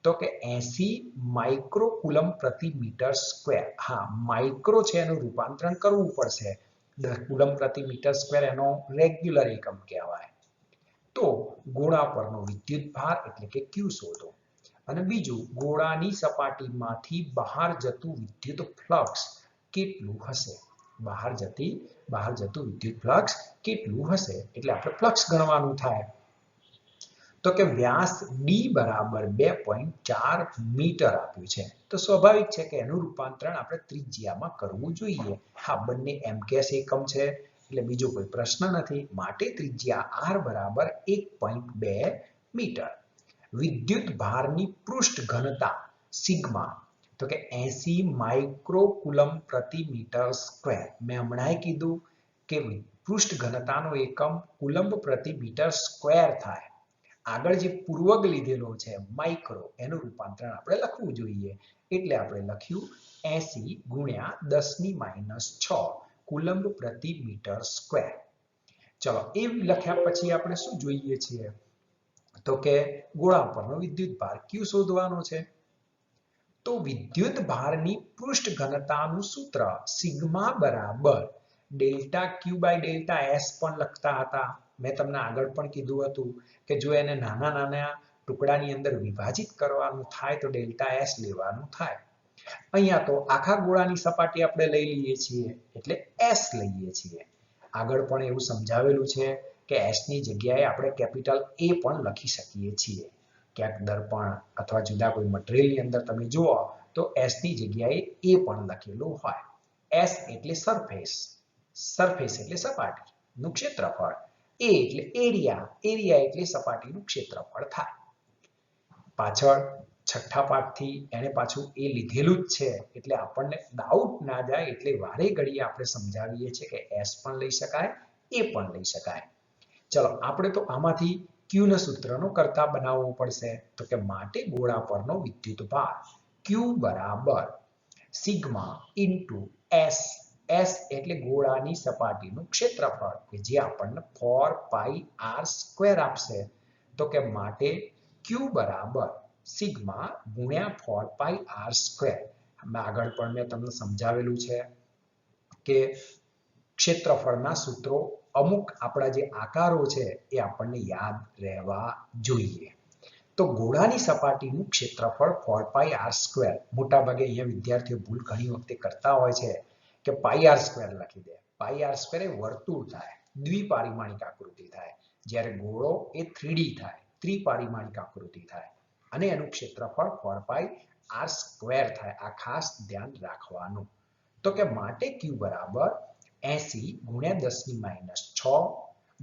તો કે 80 માઇક્રોકુલમ પ્રતિ મીટર સ્ક્વેર. હા, માઇક્રો છે એનું રૂપાંતરણ કરવું પડશે. કુલમ પ્રતિ મીટર સ્ક્વેર એનો રેગ્યુલર એકમ કહેવાય. તો ગોળા પરનો વિદ્યુત ભાર એટલે કે q શોધો. અને બીજું, ગોળાની સપાટીમાંથી બહાર જતું વિદ્યુત ફ્લક્સ કેટલું હશે? બહાર જતું વિદ્યુત ફ્લક્સ કેટલું હશે એટલે આપણે ફ્લક્સ ગણવાનું થાય. તો કે વ્યાસ d બરાબર 2.4 મીટર આપ્યું છે, તો સ્વાભાવિક છે કે એનું રૂપાંતરણ આપણે ત્રિજ્યામાં કરવું જોઈએ. હા, બંને MKS એકમ છે એટલે બીજો કોઈ પ્રશ્ન નથી. માટે ત્રિજ્યા r બરાબર 1.2 મીટર. વિદ્યુત ભારની પૃષ્ઠ ઘનતા સિગ્મા તો કે 80 માઇક્રોકુલમ પ્રતિ મીટર સ્ક્વેર. મેં હમણાં કીધું કે પૃષ્ઠ ઘનતાનો એકમ કુલમ્બ પ્રતિ મીટર સ્ક્વેર થાય. આગળ જે પૂર્વક લીધેલો છે માઇક્રો, એનું રૂપાંતરણ આપણે લખવું જોઈએ એટલે આપણે લખ્યું 80 × 10⁻⁶ કુલમ્બ પ્રતિ મીટર સ્ક્વેર. ચલો, એ લખ્યા પછી આપણે શું જોઈએ છીએ? તો કે ગોળા પરનો વિદ્યુત ભાર q શોધવાનો છે. તો વિદ્યુત ભારની પૃષ્ઠ ઘનતાનું સૂત્ર સિગ્મા બરાબર ΔQ/ΔS પણ લખતા હતા. મેં તમને આગળ પણ કીધું હતું કે જો એને નાના નાના ટુકડાની અંદર વિભાજિત કરવાનું થાય તો ΔS લેવાનું થાય. અહીંયા તો આખા ગોળાની સપાટી આપણે લઈ લઈએ છીએ એટલે S લઈએ છીએ. આગળ પણ એવું સમજાવેલું છે કે S ની જગ્યાએ આપણે કેપિટલ A પણ લખી શકીએ છીએ. ક્યાંક દર્પણ અથવા જુદા કોઈ મટીરીયલની અંદર તમે જુઓ તો S ની જગ્યાએ A પણ લખેલું હોય. S એટલે સરફેસ, સરફેસ એટલે સપાટીનું ક્ષેત્રફળ, A એટલે એરિયા, એરિયા એટલે સપાટીનું ક્ષેત્રફળ થાય. પાછળ છઠ્ઠા પાઠથી એને પાછું એ લીધેલું જ છે એટલે આપણને ડાઉટ ના જાય એટલે વારે ઘડીએ આપણે સમજાવીએ છીએ કે S પણ લઈ શકાય એ પણ લઈ શકાય. ચલો આપણે તો આમાંથી Q ના સૂત્રનો કરતા બનાવવો પડશે તો કે માટે ગોળા પરનો વિદ્યુત ભાર Q બરાબર સિગ્મા ઇન્ટુ S. S એટલે ગોળાની સપાટીનું ક્ષેત્રફળ કે જે આપણને 4πr² આપશે તો કે માટે Q બરાબર સિગ્મા ગુણ્યા 4πr². આગળ પણ મેં તમને સમજાવેલું છે કે ક્ષેત્રફળના સૂત્રો અમુક આપણા જે આકારો છે એ આપણને યાદ રહેવા જોઈએ. તો ગોળાની સપાટીનું ક્ષેત્રફળ 4πr². મોટાભાગે અહીંયા વિદ્યાર્થીઓ ભૂલ ઘણી વખતે કરતા હોય છે કે πr² લખી દે. πr² એ વર્તુળ થાય, દ્વિપારિમાણિક આકૃતિ થાય, જ્યારે ગોળો એ 3D થાય, ત્રિપારિમાણિક આકૃતિ થાય અને એનું ક્ષેત્રફળ 4πr² થાય. આ ખાસ ધ્યાન રાખવાનું. તો કે માટે Q બરાબર 80 ગુણ્યા 10⁻6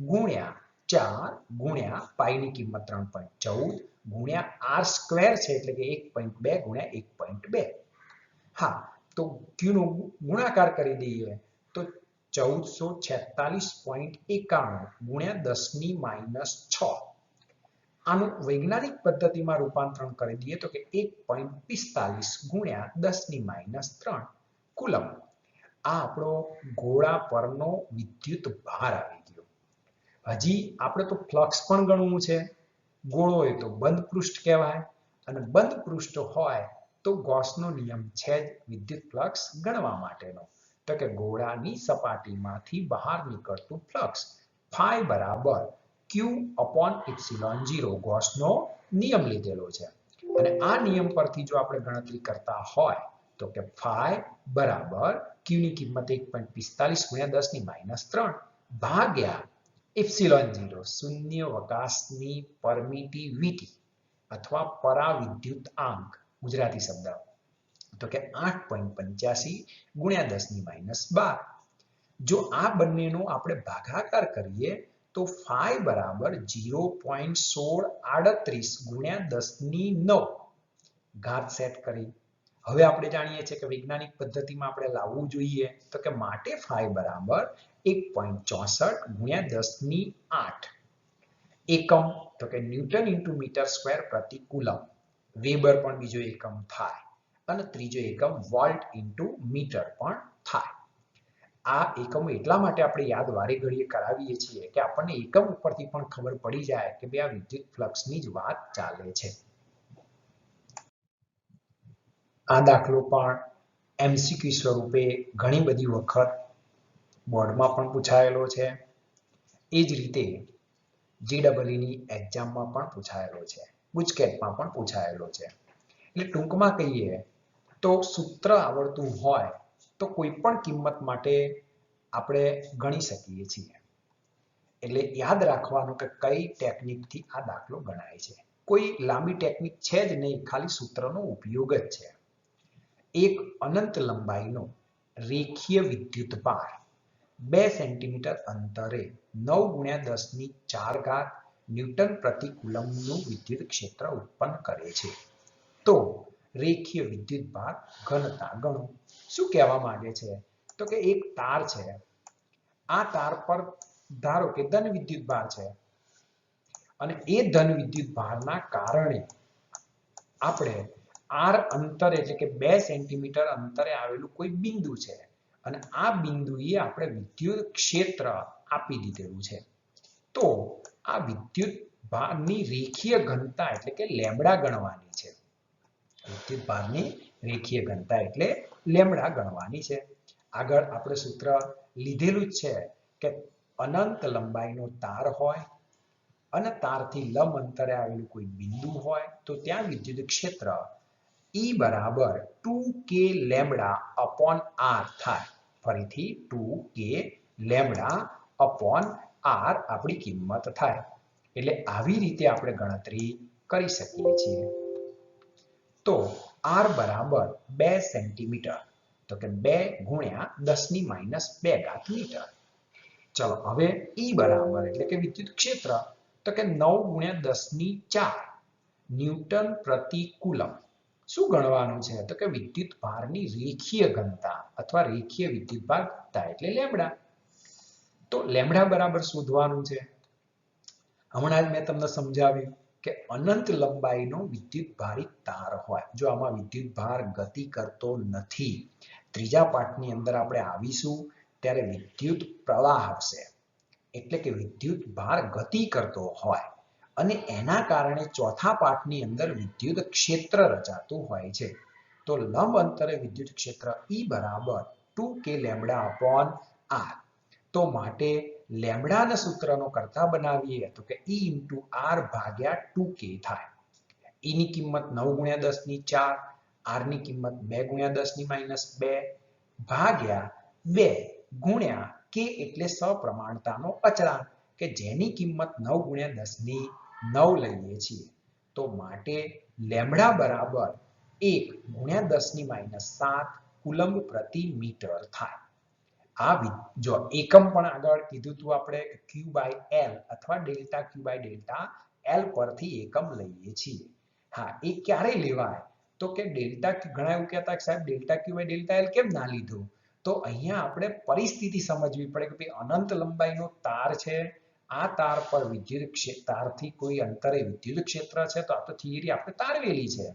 ગુણ્યા 4 ગુણ્યા પાઈની કિંમત 3.14 ગુણ્યા r² છે એટલે કે 1.2 ગુણ્યા 1.2. હા, તો Q નો ગુણાકાર કરી દઈએ તો 1446.91 ગુણ્યા 10⁻6. આનું વૈજ્ઞાનિક પદ્ધતિમાં રૂપાંતરણ કરી દઈએ તો કે 1.45 ગુણ્યા 10⁻3 કુલમ. આ આપણો ગોળા પરનો વિદ્યુત ભાર આવી ગયો. હજી આપણે તો ફ્લક્સ પણ ગણવું છે. ગોળો હોય તો બંધ પૃષ્ઠ કહેવાય અને બંધ પૃષ્ઠ હોય તો ગૌસનો નિયમ છે જ વિદ્યુત ફ્લક્સ ગણવા માટેનો. તો કે ગોળાની સપાટીમાંથી બહાર નીકળતું ફ્લક્સ ફાઈ બરાબર Q/ε0 ગૌસનો નિયમ લીધેલો છે અને આ નિયમ પરથી જો આપણે ગણતરી કરતા હોય તો કે ફાઈ બરાબર Q ની કિંમત 1.45 ગુણ્યા 10⁻3 ભાગ્યા ε0 શૂન્યાવકાશની પરમિટિવિટી અથવા પરાવિદ્યુતાંક ગુજરાતી શબ્દ તો કે 8.85 ગુણ્યા 10⁻12. જો આ બંનેનો આપણે ભાગાકાર કરીએ તો ફાઈ બરાબર 0.1638 ગુણ્યા 10⁹ ઘાત સેટ કરી. હવે આપણે જાણીએ છીએ કે વૈજ્ઞાનિક પદ્ધતિમાં આપણે લાવવું જોઈએ તો કે માટે ફાઈ બરાબર 1.64 ગુણ્યા 10⁸. એકમ તો કે ન્યૂટન ઇન્ટુ મીટર સ્ક્વેર પ્રતિ કુલમ. વેબર પણ બીજો એકમ થાય અને ત્રીજો એકમ વોલ્ટ ઇન્ટુ મીટર પણ થાય. આ એકમો એટલા માટે આપણે યાદ વારે ઘડીએ કરાવીએ છીએ કે આપણને એકમ ઉપરથી પણ ખબર પડી જાય કે ભાઈ આ વિદ્યુત ફ્લક્સની જ વાત ચાલે છે. આ દાખલો પણ MCQ સ્વરૂપે ઘણી બધી વખત બોર્ડમાં પણ પૂછાયેલો છે. એ જ રીતે JEE એક્ઝામમાં પણ પૂછાયેલો છે, ગુજકેટમાં પણ પૂછાયેલો છે. એટલે ટૂંકમાં કહીએ તો સૂત્ર આવડતું હોય તો કોઈ પણ કિંમત માટે આપણે ગણી શકીએ છીએ. એટલે યાદ રાખવાનું કે કઈ ટેકનિકથી આ દાખલો ગણાય છે. કોઈ લાંબી ટેકનિક છે જ નહીં, ખાલી સૂત્રનો ઉપયોગ જ છે. એક અનંત લંબાઈનો રેખીય વિદ્યુત ભાર 2 સેન્ટીમીટર અંતરે 9 ગુણ્યા 10⁴ ન્યૂટન પ્રતિ કુલમનું વિદ્યુત ક્ષેત્ર ઉત્પન્ન કરે છે. તો રેખીય વિદ્યુત ભાર ઘનતા ગણો. શું કહેવા માંગે છે તો કે એક તાર છે. આ તાર પર ધારો કે ધન વિદ્યુત ભાર છે અને એ ધન વિદ્યુત ભારના કારણે આપણે r અંતર એટલે કે 2 સેન્ટીમીટર અંતરે આવેલું કોઈ બિંદુ છે અને આ બિંદુએ આપણે વિદ્યુત ક્ષેત્ર આપી દીધેલું છે. તો આ વિદ્યુત ભારની રેખીય ઘનતા એટલે કે લેમ્બડા ગણવાની છે. વિદ્યુત ભારની રેખીય ઘનતા એટલે લેમ્બડા ગણવાની છે. આગળ આપણે સૂત્ર લીધેલું જ છે કે અનંત લંબાઈનો તાર હોય અને તારથી લંબ અંતરે આવેલું કોઈ બિંદુ હોય તો ત્યાં વિદ્યુત ક્ષેત્ર E બરાબર 2k લેમ્બડા અપોન r થાય. ફરીથી 2k લેમ્બડા અપોન r આપણી કિંમત થાય. એટલે આવી રીતે આપણે ગણતરી કરી શકીએ છીએ. તો r બરાબર 2 સેન્ટીમીટર તો કે 2 ગુણ્યા 10⁻2 મીટર. ચલો હવે E બરાબર એટલે કે વિદ્યુત ક્ષેત્ર તો કે 9 ગુણ્યા 10⁴ ન્યૂટન પ્રતિ કુલમ. શું ગણવાનું છે? તો કે વિદ્યુત ભારની રેખીય ઘનતા અથવા રેખીય વિદ્યુત ભાર ઘનતા એટલે લેમ્બડા. તો લેમ્બડા બરાબર શોધવાનું છે. હમણાં જ મેં તમને સમજાવ્યું કે અનંત લંબાઈનો વિદ્યુત ભારિત તાર હોય, જો આમાં વિદ્યુત ભાર ગતિ કરતો નથી, ત્રીજા પાઠની અંદર આપણે આવીશું ત્યારે વિદ્યુત પ્રવાહ આવશે, એટલે કે વિદ્યુત ભાર ગતિ કરતો હોય અને એના કારણે ચોથા પાઠની અંદર વિદ્યુત ક્ષેત્ર રચાતું હોય છે. તો લંબ અંતરે વિદ્યુત ક્ષેત્ર E બરાબર 2k લેમ્બડા અપોન r. તો માટે લેમ્બડાના સૂત્રનો કરતા બનાવીએ તો કે E into r ભાગ્યા 2k થાય. E ની કિંમત 9 ગુણ્યા 10 ની 4, r ની કિંમત 2 ગુણ્યા 10 ની -2 ભાગ્યા 2 ગુણ્યા k એટલે સપ્રમાણતાનો અચળાંક કે જેની કિંમત 9 ગુણ્યા 10 ની 9 લઈએ છીએ. તો માટે લેમ્બડા બરાબર 1 ગુણ્યા 10 ની -7 કુલમ્બ પ્રતિ મીટર થાય. આ જો એકમ પણ આગળ કીધું હતું આપણે Q/L અથવા ડેલ્ટા Q/ડેલ્ટા L પરથી એકમ લઈએ છીએ. હા, એ ક્યારે લેવાય? તો કે ડેલ્ટા ઘણા એવું કહેતા કે સાહેબ ડેલ્ટા Q/ડેલ્ટા L કેમ ના લીધું? તો અહીંયા આપણે પરિસ્થિતિ સમજવી પડે કે ભાઈ અનંત લંબાઈનો તાર છે, આ તાર પર વિદ્યુત ક્ષેત્ર, તારથી કોઈ અંતરે વિદ્યુત ક્ષેત્ર છે, તો આ તો થિયરી આપણે તારવેલી છે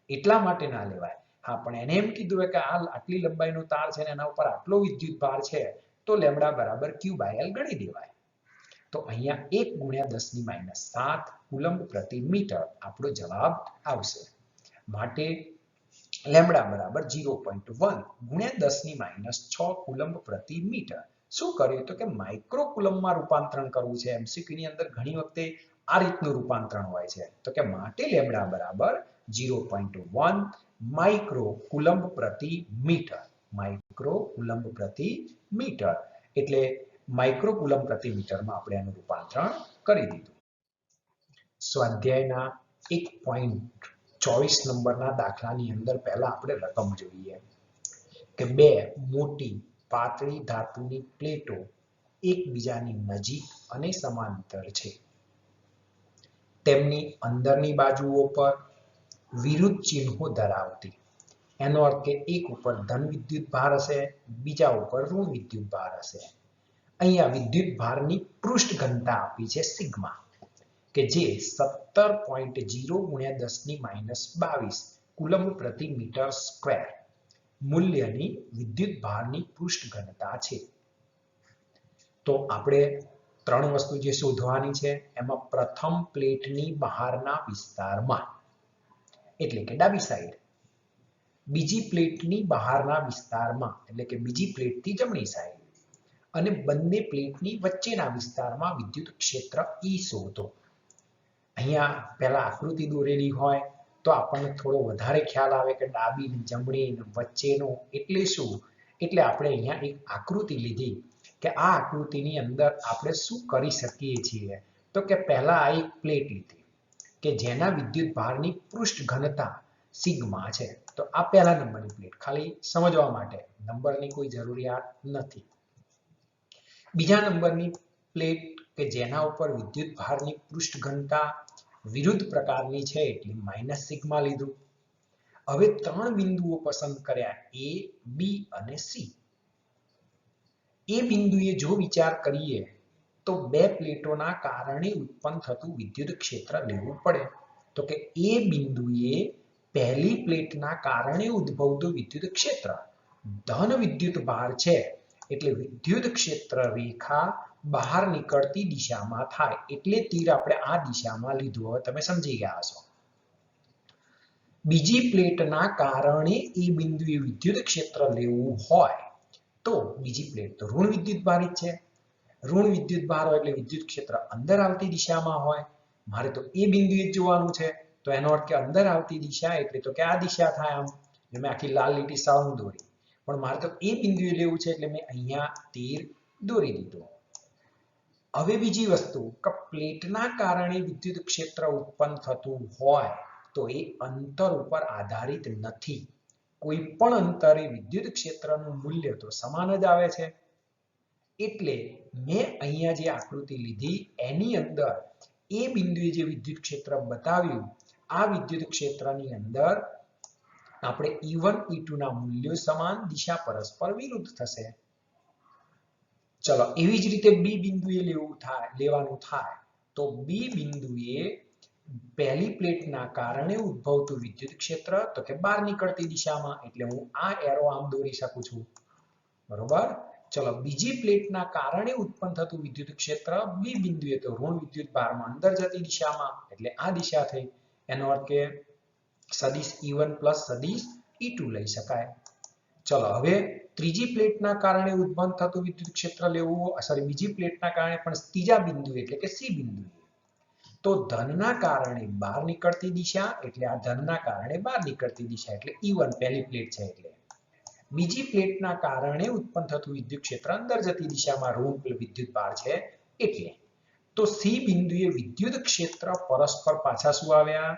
એટલા માટે ના લેવાય. હા, પણ એને એમ કીધું હોય કે આ આટલી લંબાઈનો તાર છે ને એના ઉપર આટલો વિદ્યુત ભાર છે તો લેમ્બડા બરાબર Q/L ગણી દેવાય. તો અહીંયા 1 ગુણ્યા 10 ની -7 કુલમ્બ પ્રતિ મીટર આપણો જવાબ આવશે. માટે લેમ્બડા બરાબર 0.1 ગુણ્યા 10 ની -6 કુલમ્બ પ્રતિ મીટર. શું કર્યું? તો કે માઇક્રો કુલમ્બમાં રૂપાંતરણ કરવું છે. એમસીક્યુ ની અંદર ઘણી વખતે આ રીતનું રૂપાંતરણ હોય છે. તો કે માટે લેમ્બડા બરાબર 0.1 માઇક્રો કુલમ્બ પ્રતિ મીટર. માઇક્રો કુલમ્બ પ્રતિ મીટર એટલે માઇક્રો કુલમ્બ પ્રતિ મીટરમાં આપણે એનું રૂપાંતરણ કરી દીધું. સ્વાધ્યાયના 1.24 નંબરના દાખલાની અંદર પહેલા આપણે રકમ જોઈએ કે બે મોટી પાતળી ધાતુની પ્લેટો એકબીજાની નજીક અને સમાંતર છે. તેમની અંદરની બાજુઓ પર વિરુદ્ધ ચિહ્નો ધરાવતી, એનો અર્થ કે એક ઉપર ધન વિદ્યુત ભાર હશે, બીજા ઉપર ઋણ વિદ્યુત ભાર હશે. અહીંયા વિદ્યુત ભારની પૃષ્ઠ ઘનતા આપી છે સિગ્મા, કે જે 17.0 ગુણ્યા 10 ની -22 કુલમ્બ પ્રતિ મીટર સ્ક્વેર મૂલ્યની વિદ્યુત ભારની પૃષ્ઠ ઘનતા છે. તો આપણે ત્રણ વસ્તુ જે શોધવાની છે એમાં પ્રથમ પ્લેટની બહારના વિસ્તારમાં એટલે કે ડાબી સાઈડ, બીજી પ્લેટની બહારના વિસ્તારમાં એટલે કે બીજી પ્લેટથી જમણી સાઈડ અને બંને પ્લેટની વચ્ચેના વિસ્તારમાં વિદ્યુત ક્ષેત્ર E શોધો. અહીંયા પહેલા આકૃતિ દોરેલી હોય તો આપણને થોડો વધારે ખ્યાલ આવે કે ડાબી જમણી વચ્ચેનું એટલે શું. એટલે આપણે અહીંયા એક આકૃતિ લીધી કે આ આકૃતિની અંદર આપણે શું કરી શકીએ છીએ. તો કે પહેલા આ એક પ્લેટ લીધી કે જેના વિદ્યુત ભારની પૃષ્ઠ ઘનતા સિગ્મા છે. તો આ પહેલા નંબરની પ્લેટ, ખાલી સમજવા માટે, નંબરની કોઈ જરૂરિયાત નથી. બીજા નંબરની પ્લેટ કે જેના ઉપર વિદ્યુત ભારની પૃષ્ઠ ઘનતા વિરુદ્ધ પ્રકારની છે એટલે માઇનસ સિગ્મા લીધું. હવે ત્રણ બિંદુઓ પસંદ કર્યા A, B અને C. એ બિંદુએ જો વિચાર કરીએ તો બે પ્લેટોના કારણે ઉત્પન્ન થતું વિદ્યુત ક્ષેત્ર લેવું પડે. તો કે એ બિંદુએ પહેલી પ્લેટના કારણે ઉદ્ભવતું વિદ્યુત ક્ષેત્ર ધન વિદ્યુત ભાર છે એટલે વિદ્યુત ક્ષેત્ર રેખા બહાર નીકળતી દિશામાં થાય એટલે તીર આપણે આ દિશામાં લીધું. હવે તમે સમજી ગયા હશો. બીજી પ્લેટના કારણે એ બિંદુએ વિદ્યુત ક્ષેત્ર લેવું હોય તો બીજી પ્લેટ તો ઋણ વિદ્યુત ભારિત છે. ઋણ વિદ્યુત ભાર હોય એટલે વિદ્યુત ક્ષેત્ર અંદર આવતી દિશામાં હોય. મારે તો એ બિંદુએ જ જોવાનું છે તો એનો અર્થ કે અંદર આવતી દિશા એટલે તો કે આ દિશા થાય. આમ મેં આખી લાલ લીટી સાઉન્ડ દોરી, પણ મારે તો એ બિંદુએ લેવું છે એટલે મેં અહીંયા તીર દોરી દીધું. હવે બીજી વસ્તુ કે પ્લેટના કારણે વિદ્યુત ક્ષેત્ર ઉત્પન્ન થતું હોય તો એ અંતર ઉપર આધારિત નથી. કોઈ પણ અંતરે વિદ્યુત ક્ષેત્રનું મૂલ્ય તો સમાન જ આવે છે. એટલે મેં અહીંયા જે આકૃતિ લીધી એની અંદર એ બિંદુએ જે વિદ્યુત ક્ષેત્ર બતાવ્યું આ વિદ્યુત ક્ષેત્રની અંદર આપણે E1 E2 ના મૂલ્યો સમાન દિશા પરસ્પર વિરુદ્ધ થશે. ચલો એવી જ રીતે બી બિંદુએ લેવાનું થાય તો બી બિંદુએ પહેલી પ્લેટના કારણે ઉદ્ભવતું વિદ્યુત ક્ષેત્ર તો કે બહાર નીકળતી દિશામાં, એટલે હું આ એરો આમ દોરી શકું છું. બરોબર. ચલો બીજી પ્લેટના કારણે ઉત્પન્ન થતું વિદ્યુત ક્ષેત્ર બી બિંદુએ તો ઋણ વિદ્યુત ભારમાં અંદર જતી દિશામાં, એટલે આ દિશા થઈ. એનો અર્થ કે સદિશ E1 પ્લસ સદિશ E2 લઈ શકાય. ચલો હવે ત્રીજી પ્લેટના કારણે ઉત્પન્ન થતું વિદ્યુત ક્ષેત્ર લેવું, સોરી બીજી પ્લેટના કારણે પણ ત્રીજા બિંદુએ એટલે કે સી બિંદુએ તો ધનના કારણે બહાર નીકળતી દિશા, એટલે આ ધનના કારણે બહાર નીકળતી દિશા એટલે E1 પહેલી પ્લેટ છે, એટલે બીજી પ્લેટના કારણે ઉત્પન્ન થતું વિદ્યુત ક્ષેત્ર અંદર જતી દિશામાં ઋણ વિદ્યુત ભાર છે, એટલે તો સી બિંદુએ વિદ્યુત ક્ષેત્ર પરસ્પર પાછા શું આવ્યા?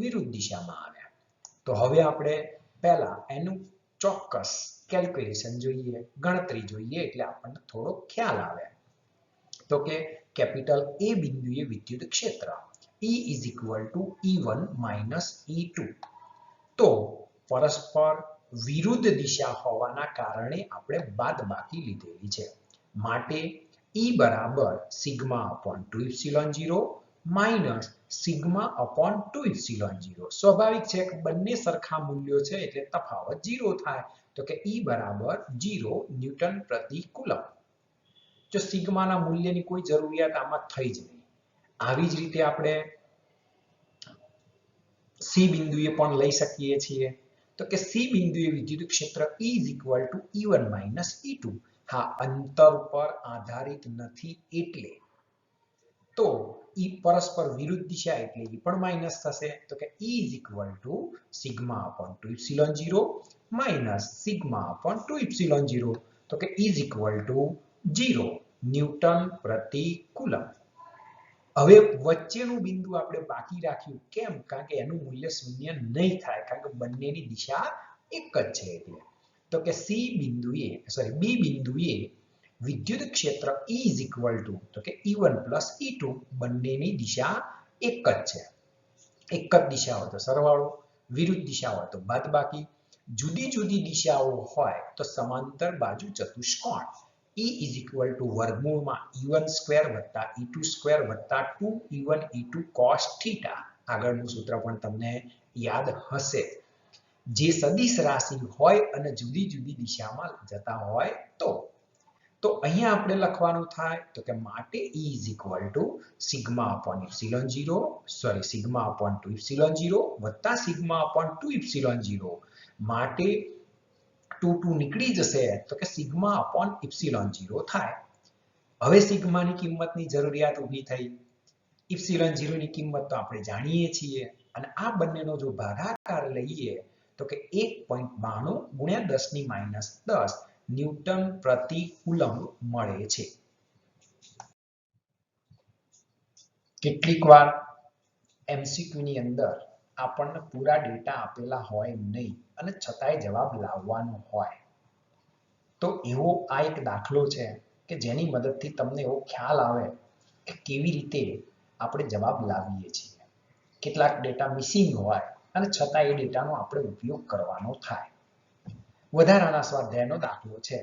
વિરુદ્ધ દિશામાં આવ્યા. તો હવે આપણે પહેલા એનું ચોક્કસ કેલ્ક્યુલેશન જોઈએ, ગણતરી જોઈએ, એટલે આપણને થોડો ખ્યાલ આવે. તો કે કેપિટલ એ બિંદુએ વિદ્યુત ક્ષેત્ર E is equal to E1 minus E2. તો પરસ્પર વિરુદ્ધ દિશા હોવાના કારણે આપણે બાદબાકી લીધેલી છે. માટે E બરાબર sigma upon 2 epsilon 0 minus sigma upon 2 epsilon 0. સ્વાભાવિક છે કે બંને સરખા મૂલ્યો છે એટલે તફાવત 0 થાય. તો કે E બરાબર 0 ન્યૂટન પ્રતિ કુલમ. જો સિગ્માના મૂલ્યની કોઈ જરૂરિયાત આમાં થઈ જ નહીં. આવી જ રીતે આપણે સી બિંદુએ પણ લઈ શકીએ છીએ. તો કે સી બિંદુએ વિદ્યુત ક્ષેત્ર E is equal to E1 minus E2. હા, અંતર પર આધારિત નથી એટલે તો E પરસ્પર વિરુદ્ધ દિશા એટલે E પણ માઈનસ થશે. તો કે E is equal to sigma upon 2 epsilon 0 minus sigma upon 2 epsilon 0. તો કે E is equal to 0 newton પ્રતિ કુલમ. હવે વચ્ચેનું બિંદુ આપણે બાકી રાખ્યું કેમ? કારણ કે એનું મૂલ્ય શૂન્ય નહીં થાય, કારણ કે બંનેની દિશા એક જ છે એટલે. તો કે સી બિંદુએ સોરી બી બિંદુએ વિદ્યુત ક્ષેત્ર E is equal to તો કે E1 plus E2 બંનેની દિશા એક જ છે. એક જ દિશા હોય તો સરવાળો, વિરુદ્ધ દિશા હોય તો બાદબાકી, જુદી જુદી દિશાઓ હોય તો સમાંતર બાજુ ચતુષ્કોણ E is equal to વર્ગમૂળમાં E1 સ્ક્વેર વત્તા E2 સ્ક્વેર વત્તા 2E1 E2 cos થીટા. આગળનું સૂત્ર પણ તમને યાદ હશે. જે સદિશ રાશિ હોય અને જુદી જુદી દિશામાં જતા હોય તો અહીંયા આપણે લખવાનું થાય તો કે માટે E is equal to sigma upon epsilon 0 sorry sigma upon 2 epsilon 0 વત્તા સિગ્મા upon 2 એપ્સિલોન 0. માટે 2 નીકળી જશે તો કે સિગ્મા upon એપ્સિલોન 0 થાય. હવે સિગ્માની કિંમતની જરૂરિયાત ઊભી થઈ. એપ્સિલોન 0 ની કિંમત તો આપણે જાણીએ છીએ અને આ બંનેનો જો ભાગાકાર લઈએ તો કે 1.92 ગુણ્યા 10 ની માઈનસ 10 ન્યૂટન પ્રતિ કુલમ મળે છે. કેટલીક વાર MCQ ની અંદર આપણને પૂરા ડેટા આપેલા હોય નહીં અને છતાંય જવાબ લાવવાનો હોય. તો એવો આ એક દાખલો છે કે જેની મદદથી તમને એવો ખ્યાલ આવે કે કેવી રીતે આપણે જવાબ લાવીએ છીએ. કેટલાક ડેટા મિસિંગ હોય અને છતાં એ ડેટાનો આપણે ઉપયોગ કરવાનો થાય. વધારાના સ્વાધ્યાયનો દાખલો છે,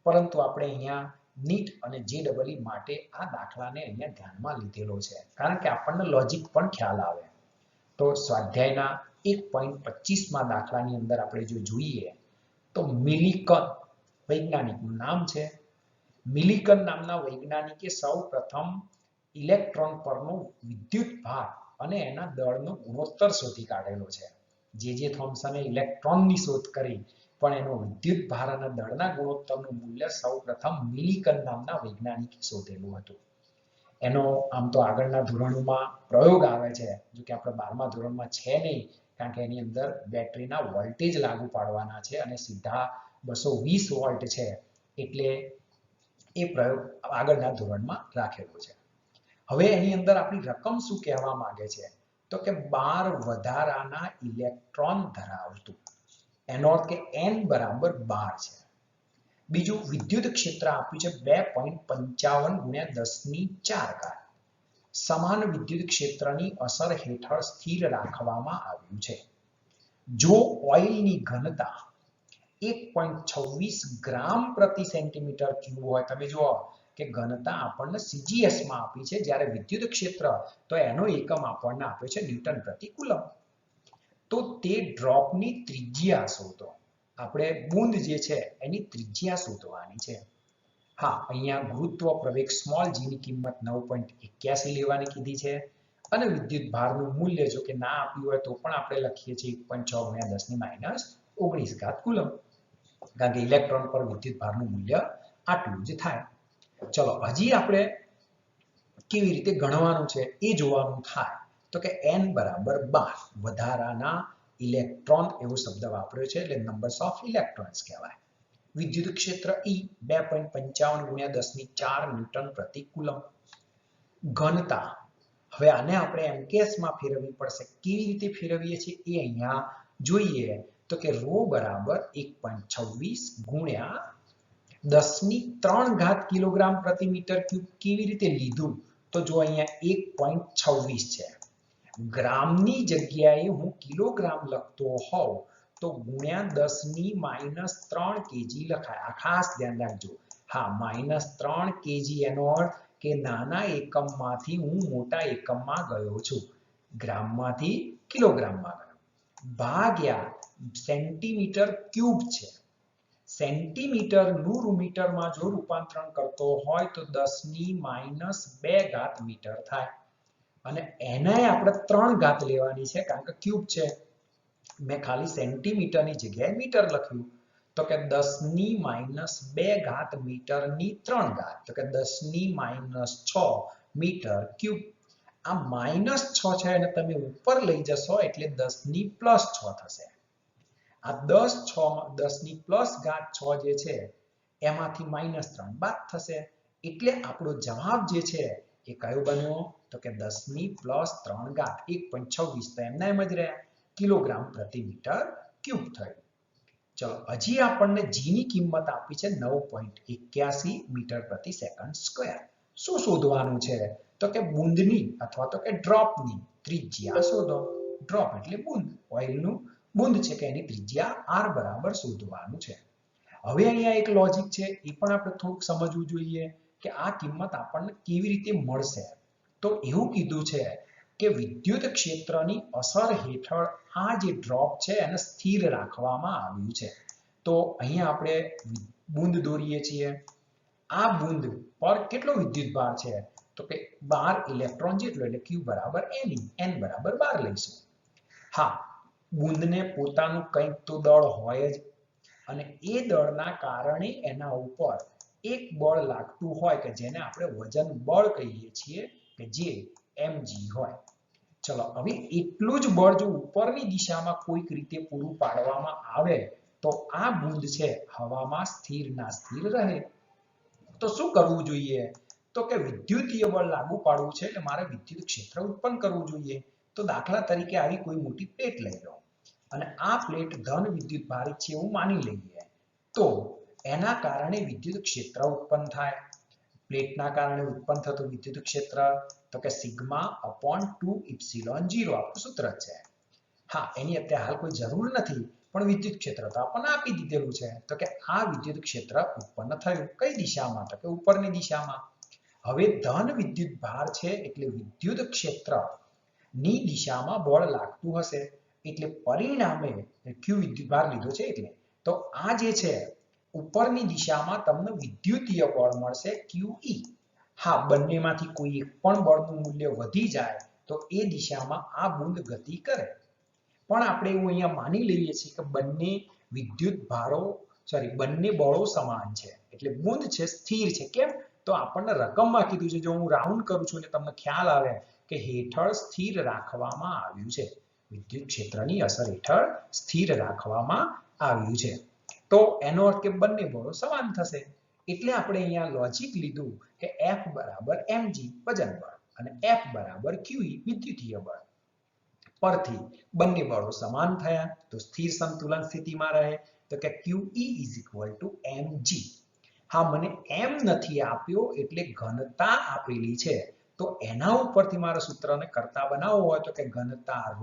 પરંતુ આપણે અહીંયા નીટ અને JEE માટે આ દાખલાને અહીંયા ધ્યાનમાં લીધેલો છે, કારણ કે આપણને લોજિક પણ ખ્યાલ આવે. તો સ્વાધ્યાયના 1.25માં દાખલાની અંદર આપણે જો જોઈએ તો મિલિકન વૈજ્ઞાનિકનું નામ છે. મિલિકન નામના વૈજ્ઞાનિકે સૌ પ્રથમ ઇલેક્ટ્રોન પરનો વિદ્યુત ભાર અને એના દળનો ગુણોત્તર શોધી કાઢેલો છે. જે થોમ્સને ઇલેક્ટ્રોનની શોધ કરી પણ એનો વિદ્યુત ભાર અને દળના ગુણોત્તરનું મૂલ્ય સૌપ્રથમ મિલિકન નામના વૈજ્ઞાનિકે શોધેલું હતું. એનો આમ તો આગળના ધોરણોમાં પ્રયોગ આવે છે, જો કે આપણે 12મા ધોરણમાં છે નહીં, કારણ કે એની અંદર બેટરીના વોલ્ટેજ લાગુ પાડવાના છે અને સીધા 220 વોલ્ટ છે, એટલે એ પ્રયોગ આગળના ધોરણમાં રાખેલો છે. હવે એની અંદર આપણી રકમ શું કહેવા માંગે છે તો કે 12 વધારાના ઇલેક્ટ્રોન ધરાવતું. એનો અર્થ કે n બરાબર 12 છે. બીજું વિદ્યુત ક્ષેત્ર આપ્યું છે 2.55 ગુણ્યા 10 ની 4 ઘાત. સમાન વિદ્યુત ક્ષેત્રની અસર હેઠળ સ્થિર રાખવામાં આવ્યું છે. જો ઓઇલની ઘનતા 1.26 ગ્રામ પ્રતિ સેન્ટીમીટર ક્યુબ હોય, તમે જુઓ કે ઘનતા આપણને CGS માં આપી છે, જ્યારે વિદ્યુત ક્ષેત્ર તો એનો એકમ આપણને આપ્યો છે ન્યૂટન પ્રતિ કુલમ. તો તે ડ્રોપની ત્રિજ્યા શોધો. આપણે બૂંદ જે છે એની ત્રિજ્યા શોધવાની છે. હા, અહીંયા ગુરુત્વ પ્રવેગ સ્મોલ g ની કિંમત 9.81 લેવાની કીધી છે અને વિદ્યુત ભારનું મૂલ્ય જો કે ના આપ્યું હોય તો પણ આપણે લખીએ છીએ 1.6 × 10 - 19 કુલમ, કારણ કે ઇલેક્ટ્રોન પર વિદ્યુત ભારનું મૂલ્ય આટલું જ થાય. ચલો હજી આપણે કેવી રીતે ગણવાનું છે એ જોવાનું થાય. તો કે n = 12 વધારાના ઇલેક્ટ્રોન એવો શબ્દ વાપર્યો છે, એટલે નંબર્સ ઓફ ઇલેક્ટ્રોન્સ કહેવાય. વિદ્યુત ક્ષેત્ર E 2.55 × 10⁴ ન્યૂટન પ્રતિ કુલમ. ઘનતા, હવે આને આપણે MKS માં ફેરવવી પડશે. કેવી રીતે ફેરવીએ છીએ એ અહીંયા જોઈએ. તો કે ρ = 1.26 × 10³ કિલોગ્રામ પ્રતિ મીટર ક્યુબ. કેવી રીતે લીધું? તો જો અહીંયા 1.26 છે, ગ્રામની જગ્યાએ હું કિલોગ્રામ લખતો હોઉં તો ગુણ્યા 10⁻³ kg લખાય. આ ખાસ ધ્યાન રાખજો. હા, -3 kg એનો અર્થ કે નાના એકમમાંથી હું મોટા એકમમાં ગયો છું, ગ્રામમાંથી કિલોગ્રામમાં ગયો, ભાગ્યા સેન્ટીમીટર ક્યુબ છે. સેન્ટીમીટરનું મીટરમાં જો રૂપાંતરણ કરતો હોય તો 10⁻² મીટર થાય. અને એને આપણે 3 ઘાત લેવાની છે, કારણ કે ક્યુબ છે. મેં ખાલી સેન્ટીમીટરની જગ્યાએ મીટર લખ્યું. તો કે 10⁻² મીટરની 3 ઘાત, તો કે 10⁻6 મીટર ક્યુબ. આ -6 છે અને તમે ઉપર લઈ જશો એટલે 10⁻6 થશે. આ 10⁻6 જે છે એમાંથી -3 બાદ થશે, એટલે આપણો જવાબ જે છે એ કયો બન્યો? તો કે 10⁻3 1.26 તો એમના એમ જ રહ્યા, કિલોગ્રામ પ્રતિ મીટર ક્યુબ થયું. ચલો હજી આપણને g ની કિંમત આપી છે 9.81 મીટર પ્રતિ સેકન્ડ સ્ક્વેર. શું શોધવાનું છે? તો કે બૂંદની અથવા તો કે ડ્રોપની ત્રિજ્યા શોધો. ડ્રોપ એટલે બૂંદ, ઓઇલનું બૂંદ છે કે એની ત્રિજ્યા r બરાબર શોધવાનું છે. હવે અહીંયા એક લોજિક છે, એ પણ આપણે થોડુંક સમજવું જોઈએ કે આ કિંમત આપણને કેવી રીતે મળશે. તો એવું કીધું છે કે વિદ્યુત ક્ષેત્રની અસર હેઠળ આ જે ડ્રોપ છે એને સ્થિર રાખવામાં આવ્યું છે. તો અહીંયા આપણે બૂંદ દોરીએ છીએ. આ બૂંદ પર કેટલો વિદ્યુત ભાર છે? તો કે 12 ઇલેક્ટ્રોન જેટલો, એટલે Q = Ne, n = 12 લઈશું. હા, બૂંદને પોતાનું કંઈક તો દળ હોય જ, અને એ દળના કારણે એના ઉપર એક બળ લાગતું હોય કે જેને આપણે વજન બળ કહીએ છીએ, કે જે mg હોય. ચલો હવે એટલું જ બળ જો ઉપરની દિશામાં કોઈક રીતે પૂરું પાડવામાં આવે તો આ બૂંદ છે હવામાં સ્થિર ના સ્થિર રહે. તો શું કરવું જોઈએ? તો કે વિદ્યુતીય બળ લાગુ પાડવું છે, એટલે મારે વિદ્યુત ક્ષેત્ર ઉત્પન્ન કરવું જોઈએ. તો દાખલા તરીકે આવી કોઈ મોટી પ્લેટ લઈ લો અને આ પ્લેટ ધન વિદ્યુત ભારિત છે એવું માની લઈએ, તો એના કારણે વિદ્યુત ક્ષેત્ર ઉત્પન્ન થાય. પ્લેટના કારણે ઉત્પન્ન થતું વિદ્યુત ક્ષેત્ર તો કે σ/2 ε0 આપણું સૂત્ર છે. હા, એની અત્યારે હાલ કોઈ જરૂર નથી, પણ વિદ્યુત ક્ષેત્ર તો આપણને આપી દીધેલું છે. તો કે આ વિદ્યુત ક્ષેત્ર ઉત્પન્ન થયું કઈ દિશામાં? તો કે ઉપરની દિશામાં. હવે ધન વિદ્યુત ભાર છે એટલે વિદ્યુત ક્ષેત્ર ની દિશામાં બળ લાગતું હશે, એટલે પરિણામે q વિદ્યુત ભાર લીધો છે એટલે તો આ જે છે ઉપરની દિશામાં તમને વિદ્યુતીય બળ મળશે QE. હા, બંનેમાંથી કોઈ એક પણ બળનું મૂલ્ય વધી જાય તો એ દિશામાં આ બૂંદ ગતિ કરે. પણ આપણે એવું અહીંયા માની લઈએ છીએ કે બંને વિદ્યુત ભારો બંને બળો સમાન છે, એટલે બૂંદ છે સ્થિર છે. કેમ? તો આપણને રકમમાં કીધું છે. જો હું રાઉન્ડ કરું છું એટલે તમને ખ્યાલ આવે કે હેઠળ સ્થિર રાખવામાં આવ્યું છે, વિદ્યુત ક્ષેત્રની અસર હેઠળ સ્થિર રાખવામાં આવ્યું છે. તો એનો અર્થ કે બંને બળો સમાન થશે. એટલે આપણે અહીંયા લોજિક લીધું કે F = mg વજન બળ અને F = QE વિદ્યુતીય બળ. પરથી બંને બળો સમાન થયા તો સ્થિર સંતુલન સ્થિતિમાં રહે. તો કે QE = mg. હા, મને m નથી આપ્યો એટલે ઘનતા આપેલી છે, તો એના ઉપરથી મારા સૂત્રને કરતા બનાવવું હોય તો કે ઘનતા ρ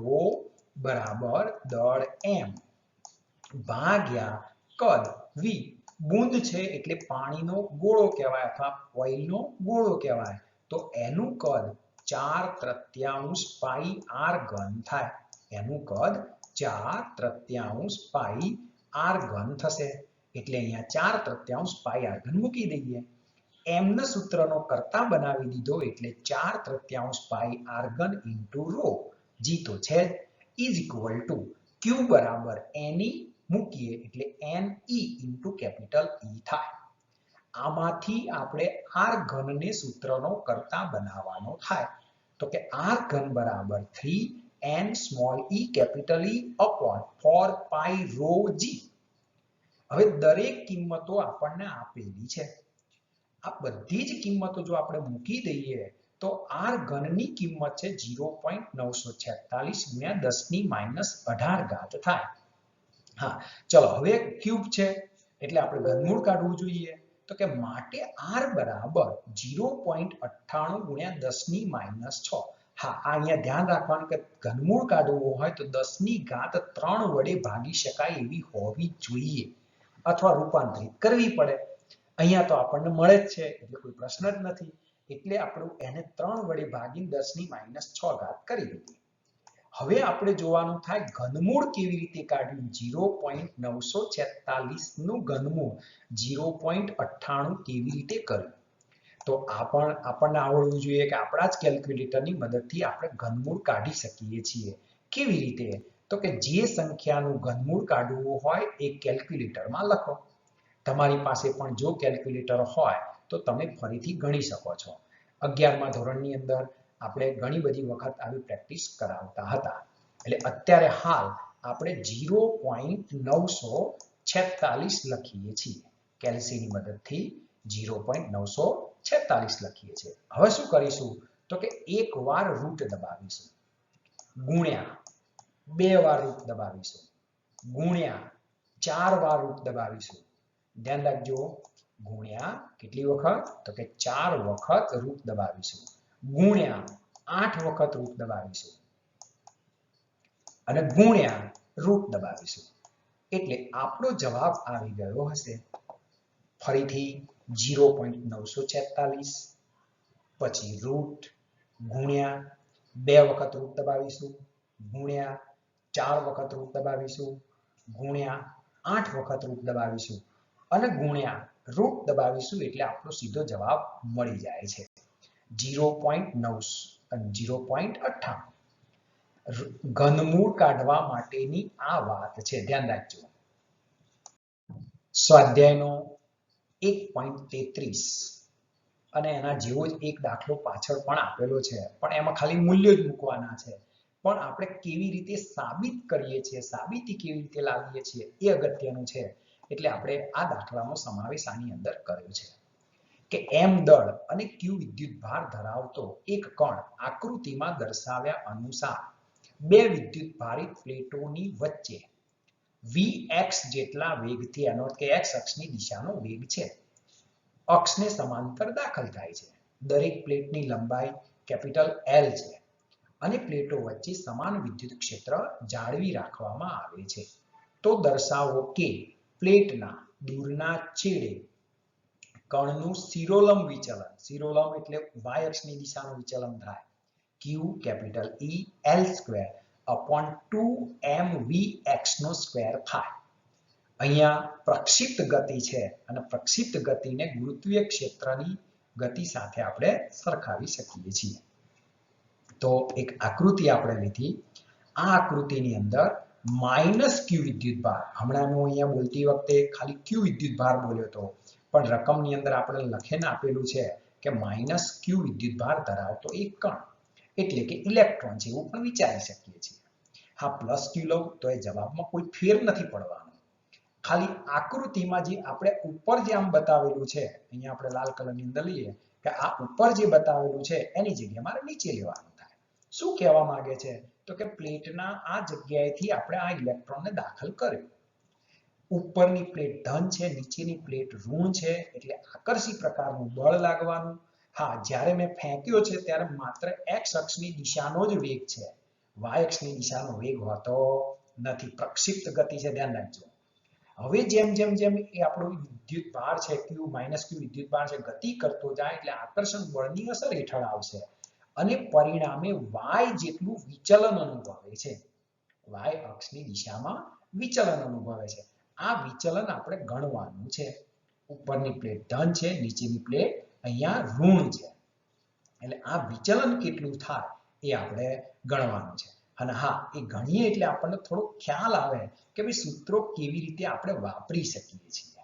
બરાબર દળ m ભાગ્યા કદ v. બુંદ છે એટલે પાણીનો ગોળો કહેવાય અથવા ઓઇલનો ગોળો કહેવાય. તો એનું કદ 4/3 પાઈ r ઘન થાય. એનું કદ 4/3 પાઈ r ઘન થશે. એટલે અહીંયા 4/3 પાઈ r ઘન મૂકી દઈએ. m ના સૂત્રનો કરતા બનાવી દીધો એટલે 4/3 પાઈ r ઘન ઇન્ટુ ρ. જી તો છે ઇઝ ઇક્વલ ટુ q બરાબર ne મૂકીએ એટલે ne ઇન્ટુ કેપિટલ E થાય. આમાંથી આપણે r ઘનને સૂત્રનો કરતા બનાવવાનો થાય. તો કે r ઘન બરાબર 3n small e capital E upon 4 પાઈ ρ g. હવે દરેક કિંમતો આપણને આપેલી છે. આ બધી જ કિંમતો જો આપણે મૂકી દઈએ તો r ઘનની કિંમત છે 0.946 ગુણ્યા 10 ની માઈનસ 18 ઘાત થાય. હા ચલો હવે ક્યુબ છે એટલે આપણે ઘનમૂળ કાઢવું જોઈએ. તો કે માટે r બરાબર 0.98 ગુણ્યા 10 ની માઈનસ 6. હા અહીંયા ધ્યાન રાખવાનું કે ઘનમૂળ કાઢવું હોય તો 10 ની ઘાત 3 વડે ભાગી શકાય એવી હોવી જોઈએ અથવા રૂપાંતરિત કરવી પડે. અહીંયા તો આપણને મળે જ છે એટલે કોઈ પ્રશ્ન જ નથી. એટલે આપણે એને 3 વડે ભાગીને 10 ની માઈનસ 6 ઘાત કરી દીધી. હવે આપણે જોવાનું થાય ઘનમૂળ કેવી રીતે કાઢ્યું. 0.946 નું ઘનમૂળ 0.98 કેવી રીતે કર્યું. તો આપણને આવડવું જોઈએ કે આપણા જ કેલ્ક્યુલેટરની મદદથી આપણે ઘનમૂળ કાઢી શકીએ છીએ. કેવી રીતે? તો કે જે સંખ્યાનું ઘનમૂળ કાઢવું હોય એ કેલ્ક્યુલેટરમાં લખો. તમારી પાસે પણ જો કેલ્ક્યુલેટર હોય તો તમે ફરીથી ગણી શકો છો. 11મા ધોરણની અંદર આપણે ઘણી બધી વખત આવી પ્રેક્ટિસ કરાવતા હતા. એટલે અત્યારે હાલ આપણે 0.946 લખીએ છીએ. કેલ્સીની મદદથી 0.946 લખીએ છીએ. હવે શું કરીશું તો કે એક વાર રૂટ દબાવીશું ગુણ્યા 2 વાર રૂટ દબાવીશું ગુણ્યા 4 વાર રૂટ દબાવીશું. ધ્યાન રાખજો ગુણ્યા કેટલી વખત તો કે 4 વખત રૂટ દબાવીશું ગુણ્યા 8 વખત રૂટ દબાવીશું અને ગુણ્યા રૂટ દબાવીશું. એટલે આપણો જવાબ આવી ગયો હશે ફરીથી 0.946 પછી રૂટ ગુણ્યા 2 વખત રૂટ દબાવીશું ગુણ્યા 4 વખત રૂટ દબાવીશું ગુણ્યા 8 વખત રૂટ દબાવીશું અને ગુણ્યા રૂટ દબાવીશું એટલે આપણો સીધો જવાબ મળી જાય છે 0.98. ઘનમૂળ કાઢવા માટેની આ વાત છે. ધ્યાન રાખજો. સ્વાધ્યાયનો 1.33 અને એના જેવો જ એક દાખલો પાછળ પણ આપેલો છે પણ એમાં ખાલી મૂલ્યો જ મૂકવાના છે. પણ આપણે કેવી રીતે સાબિત કરીએ છીએ, સાબિતી કેવી રીતે લાવીએ છીએ એ અગત્યનું છે. એટલે આપણે આ દાખલાનો સમાવેશ આની અંદર કર્યો છે કે m દળ અને q વિદ્યુતભાર ધરાવતો એક કણ આકૃતિમાં દર્શાવ્યા અનુસાર બે વિદ્યુતભારિત પ્લેટોની વચ્ચે vx જેટલા વેગથી, એનો અર્થ કે x અક્ષની દિશાનો વેગ છે, અક્ષને સમાંતર દાખલ થાય છે. દરેક પ્લેટની લંબાઈ કેપિટલ L છે અને પ્લેટો વચ્ચે સમાન વિદ્યુત ક્ષેત્ર જાળવી રાખવામાં આવે છે. તો દર્શાવો કે પ્લેટના દૂરના છેડે કણનું શિરોલંબ વિચલન, શિરોલંબ એટલે y અક્ષની દિશાનું વિચલન થાય, q capital E L square upon 2mvx નો સ્ક્વેર થાય. અહીંયા પ્રક્ષિપ્ત ગતિ છે અને પ્રક્ષિપ્ત ગતિને ગુરુત્વીય ક્ષેત્રની ગતિ સાથે આપણે સરખાવી શકીએ છીએ. તો એક આકૃતિ આપણે લીધી. આ આકૃતિની અંદર માઇનસ q વિદ્યુતભાર, હમણાં હું અહીંયા બોલતી વખતે ખાલી q વિદ્યુતભાર બોલ્યો હતો પણ રકમની અંદર આપણે લખીને આપેલું છે કે માઇનસ q વિદ્યુતભાર ધરાવતો એક કણ એટલે કે ઇલેક્ટ્રોન છે એવું પણ વિચારી શકીએ છીએ. હા પ્લસ q લઉં તો એ જવાબમાં કોઈ ફેર નથી પડવાનો. ખાલી આકૃતિમાં જે આપણે ઉપર જે આમ બતાવેલું છે, અહીંયા આપણે લાલ કલરની અંદર લઈએ કે આ ઉપર જે બતાવેલું છે એની જગ્યાએ મારે નીચે લેવાનું થાય. શું કહેવા માંગે છે તો કે પ્લેટના આ જગ્યાએથી આપણે આ ઇલેક્ટ્રોનને દાખલ કર્યો. ઉપરની પ્લેટ ધન છે, નીચેની પ્લેટ ઋણ છે એટલે આકર્ષી પ્રકારનું બળ લાગવાનું. હા, જ્યારે મેં ફેંક્યો છે ત્યારે માત્ર x અક્ષની દિશાનો જ વેગ છે, y અક્ષની દિશાનો વેગ હોતો નથી. પ્રક્ષિપ્ત ગતિ છે, ધ્યાન રાખજો. હવે જેમ જેમ જેમ એ આપણો વિદ્યુત ભાર છે q q વિદ્યુત ભાર છે ગતિ કરતો જાય એટલે આકર્ષણ બળની અસર હેઠળ આવશે અને પરિણામે y જેટલું વિચલન અનુભવે છે. y અક્ષની દિશામાં વિચલન અનુભવે છે. આ વિચલન આપણે ગણવાનું છે. ઉપરની પ્લેટ ધન છે, નીચેની પ્લેટ અહીંયા ઋણ છે. એટલે આ વિચલન કેટલું થાય એ આપણે ગણવાનું છે. અને હા, એ ગણીએ એટલે આપણને થોડો ખ્યાલ આવે કે ભાઈ સૂત્રો કેવી રીતે આપણે વાપરી શકીએ છીએ.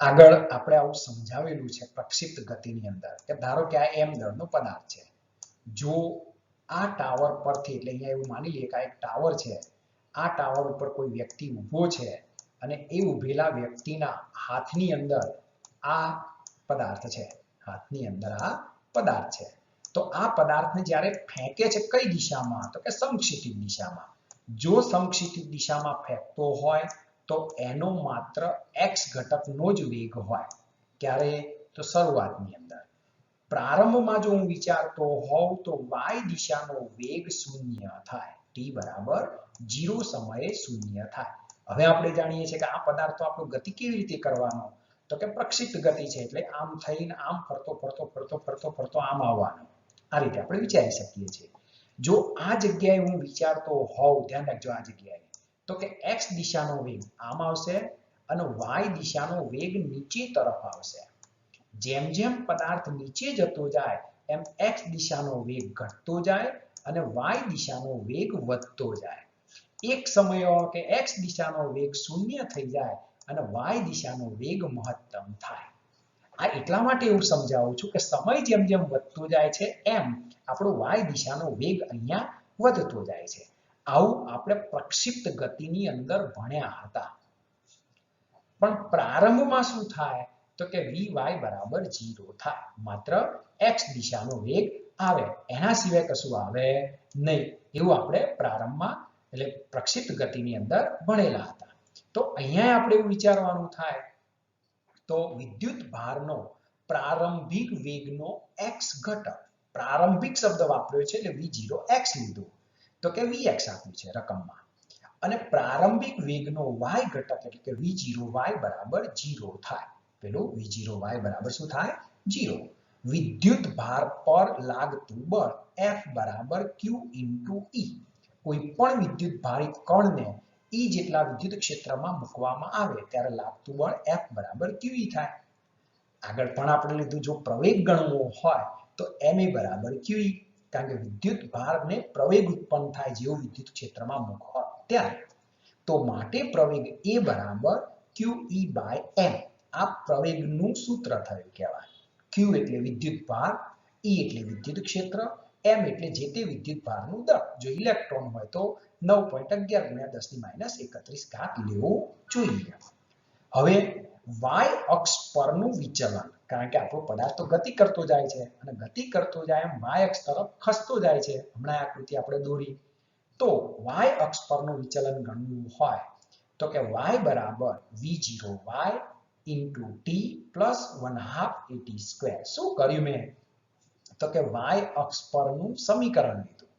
આગળ આપણે આવું સમજાવેલું છે પ્રક્ષિપ્ત ગતિની અંદર કે ધારો કે આ m દળનો પદાર્થ છે. જો આ ટાવર પરથી, એટલે અહીંયા એવું માની લઈએ કે આ એક ટાવર છે, આ ટાવર ઉપર કોઈ વ્યક્તિ ઊભો છે અને એ ઊભેલા વ્યક્તિના હાથની અંદર આ પદાર્થ છે, હાથની અંદર આ પદાર્થ છે. તો આ પદાર્થને જ્યારે ફેંકે છે કઈ દિશામાં? તો કે સમક્ષિતિજ દિશામાં. જો સમક્ષિતિજ દિશામાં ફેંકતો હોય તો એનો માત્ર x ઘટકનો જ વેગ હોય. ક્યારે? તો શરૂઆતની અંદર. પ્રારંભમાં જો હું વિચારતો હોઉં તો y દિશાનો વેગ 0 થાય, t બરાબર 0 સમયે 0 થાય. હવે આપણે જાણીએ છીએ કે આ પદાર્થો આપણો ગતિ કેવી રીતે કરવાનો? તો કે પ્રક્ષિપ્ત ગતિ છે, એટલે આમ થઈને આમ ફરતો ફરતો ફરતો ફરતો ફરતો આમ આવવાનો. આ રીતે આપણે વિચારી શકીએ છીએ. જો આ જગ્યાએ હું વિચારતો હોઉં, ધ્યાન રાખજો આ જગ્યાએ, તો કે x દિશાનો વેગ આમ આવશે અને y દિશાનો વેગ નીચે તરફ આવશે. જેમ જેમ પદાર્થ નીચે જતો જાય એમ x દિશાનો વેગ ઘટતો જાય અને y દિશાનો વેગ વધતો જાય. એક સમય કે x દિશાનો વેગ 0 થઈ જાય અને y દિશાનો વેગ મહત્તમ થાય. આ એટલા માટે એવું સમજાવું છું કે સમય જેમ જેમ વધતો જાય છે એમ આપણો y દિશાનો વેગ અહીંયા વધતો જાય છે. આવું આપણે પ્રક્ષિપ્ત ગતિની અંદર ભણ્યા હતા. પણ પ્રારંભમાં શું થાય? તો કે vy બરાબર 0 થાય. માત્ર x દિશાનો વેગ આવે, એના સિવાય કશું આવે નહીં. એવું આપણે પ્રારંભમાં એટલે પ્રક્ષિપ્ત ગતિની અંદર ભણેલા હતા. તો અહીંયા આપણે એવું વિચારવાનું થાય તો વિદ્યુત ભારનો પ્રારંભિક વેગનો x ઘટક, પ્રારંભિક શબ્દ વાપર્યો છે એટલે v0x લીધું, તો કે vx આપ્યું છે રકમમાં. અને પ્રારંભિક વેગનો y ઘટક એટલે કે v0y બરાબર 0 થાય. પેલું v0y બરાબર શું થાય? 0. વિદ્યુત ભાર પર લાગતું બળ F બરાબર q * E. કોઈ પણ વિદ્યુત ભારિત કણને E જેટલા વિદ્યુત ક્ષેત્રમાં મૂકવામાં આવે ત્યારે લાગતું બળ F બરાબર QE થાય. આગળ પણ આપણે લીધું, જો પ્રવેગ ગણવો હોય તો ma બરાબર QE, કારણ કે વિદ્યુત ભારને પ્રવેગ ઉત્પન્ન થાય જેવું વિદ્યુત ક્ષેત્રમાં મૂકો ત્યારે. તો માટે પ્રવેગ A બરાબર QE/m. આ પ્રવેગનું સૂત્ર થયું કહેવાય. Q એટલે વિદ્યુત ભાર, E એટલે વિદ્યુત ક્ષેત્ર, m એટલે જે તે વિદ્યુત ભારનું દળ. જો ઇલેક્ટ્રોન હોય તો 9.11 × 10⁻31 લેવું જોઈએ. હવે y અક્ષ પરનું વિચલન, કારણ કે આપણો પદાર્થ તો ગતિ કરતો જાય છે અને ગતિ કરતો જાય એમ y અક્ષ તરફ ખસતો જાય છે. હમણાં આકૃતિ આપણે દોરી. તો y અક્ષ પરનું વિચલન ગણવું હોય તો કે y બરાબર v0y * t + 1/2 at². શું કર્યું મેં? તો કે y અક્ષ પરનું સમીકરણ લીધું.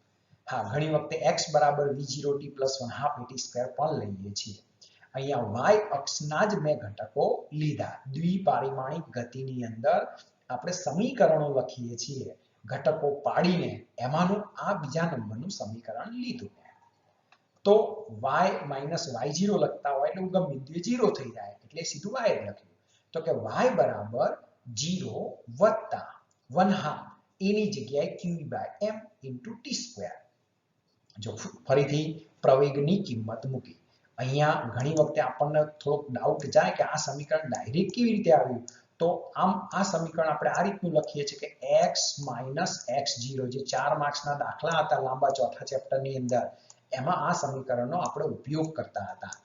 હા, ઘણી વખતે x બરાબર v0t + 1/2 at² પણ લઈએ છીએ. અહીંયા y અક્ષના જ મેં ઘટકો લીધા. દ્વિપારિમાણિક ગતિની અંદર આપણે સમીકરણો લખીએ છીએ, ઘટકો પાડીને એમાંનું આ બીજા નંબરનું સમીકરણ લીધું. તો y - y0 લખતા હોય એટલે ઉગમ બિંદુએ 0 થઈ જાય એટલે સીધું y લખ્યું. તો કે y બરાબર 0 + 1/2 એની જગ્યાએ QE/m * t². જો ફરીથી પ્રવેગની કિંમત મૂકી. અહીંયા ઘણી વખતે આપણને થોડોક ડાઉટ જાય કે આ સમીકરણ ડાયરેક્ટ કેવી રીતે આવ્યું? તો આમ આ સમીકરણ આપણે આ રીતનું લખીએ છીએ કે x - x0, જે 4 માર્ક્સના દાખલા હતા લાંબા ચોથા ચેપ્ટરની અંદર, એમાં આ સમીકરણનો આપણે ઉપયોગ કરતા હતા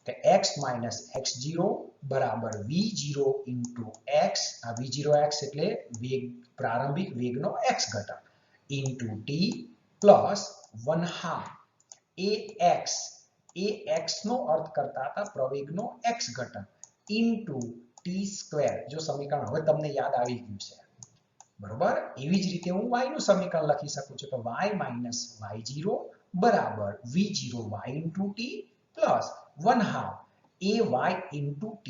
કે x - x0 બરાબર v0 * x, આ v0x એટલે વેગ, પ્રારંભિક વેગનો x ઘટક, * t + 1/2 ax નો અર્થ કરતા હતા પ્રવેગનો x ઘટક, t². જો સમીકરણ હવે તમને યાદ આવી ગયું છે બરોબર, એવી જ રીતે હું y નું સમીકરણ લખી શકું છું. તો y માઇનસ y0 બરાબર v0y into t plus 1/2 ay into t².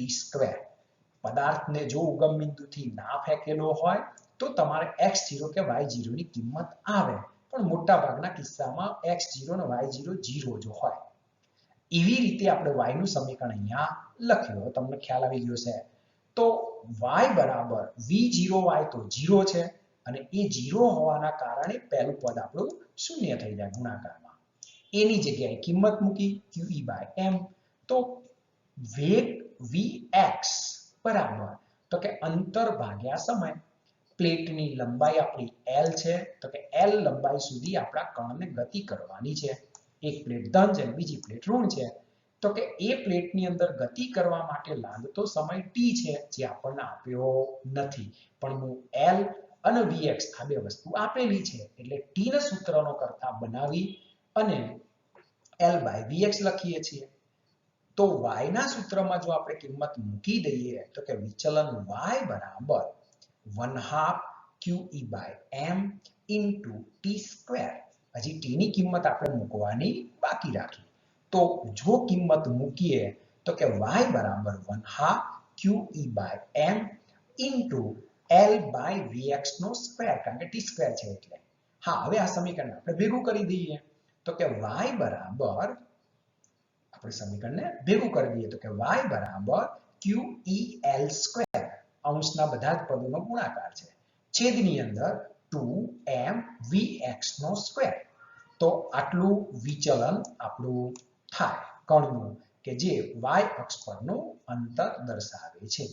પદાર્થને જો ઉગમ બિંદુથી ના ફેંકેલો હોય તો તમારે x0 કે y0 ની કિંમત આવે, પણ મોટા ભાગના કિસ્સામાં x0 અને y0 0 જ હોય. એવી રીતે આપણે y નું સમીકરણ અહીંયા લખ્યું. તમને ખ્યાલ આવી ગયો છે. તો y બરાબર v0y તો 0 છે અને એ 0 હોવાના કારણે પહેલું પદ આપણું શૂન્ય થઈ જાય ગુણાકારમાં. એની જગ્યાએ કિંમત મૂકી qE/m. તો વેગ vx બરાબર તો કે અંતર ભાગ્યા સમય. પ્લેટની લંબાઈ આપણી l છે તો કે l લંબાઈ સુધી આપણા કણને ગતિ કરવાની છે. એક પ્લેટ ધન છે બીજી પ્લેટ ઋણ છે તો કે એ પ્લેટની અંદર ગતિ કરવા માટે લાગતો સમય t છે જે આપણને આપ્યો નથી, પણ હું l અને vx આ બે વસ્તુ આપેલી છે એટલે t ના સૂત્રનો કરતા બનાવી અને l/vx લખીએ છીએ. તો y ના સૂત્રમાં જો આપણે કિંમત મૂકી દઈએ તો કે વિચલન y બરાબર 1/2 qE/m into t². હજી t ની કિંમત આપણે મૂકવાની બાકી રાખી. તો જો કિંમત મૂકીએ તો કે y બરાબર 1/2 qE/m into l/vx નો સ્ક્વેર, કારણ કે t² છે એટલે. હા, હવે આ સમીકરણ આપણે ભેગું કરી દઈએ તો કે y બરાબર, આપણે સમીકરણને ભેગું કરી દઈએ તો કે y બરાબર qEl². અંશના બધા જ પદોનો ગુણાકાર છે. છેદની અંદર 2mvx નો સ્ક્વેર. તો આટલું વિચલન આપણું થાય કણનું કે જે y અક્ષ પરનું અંતર દર્શાવે છે.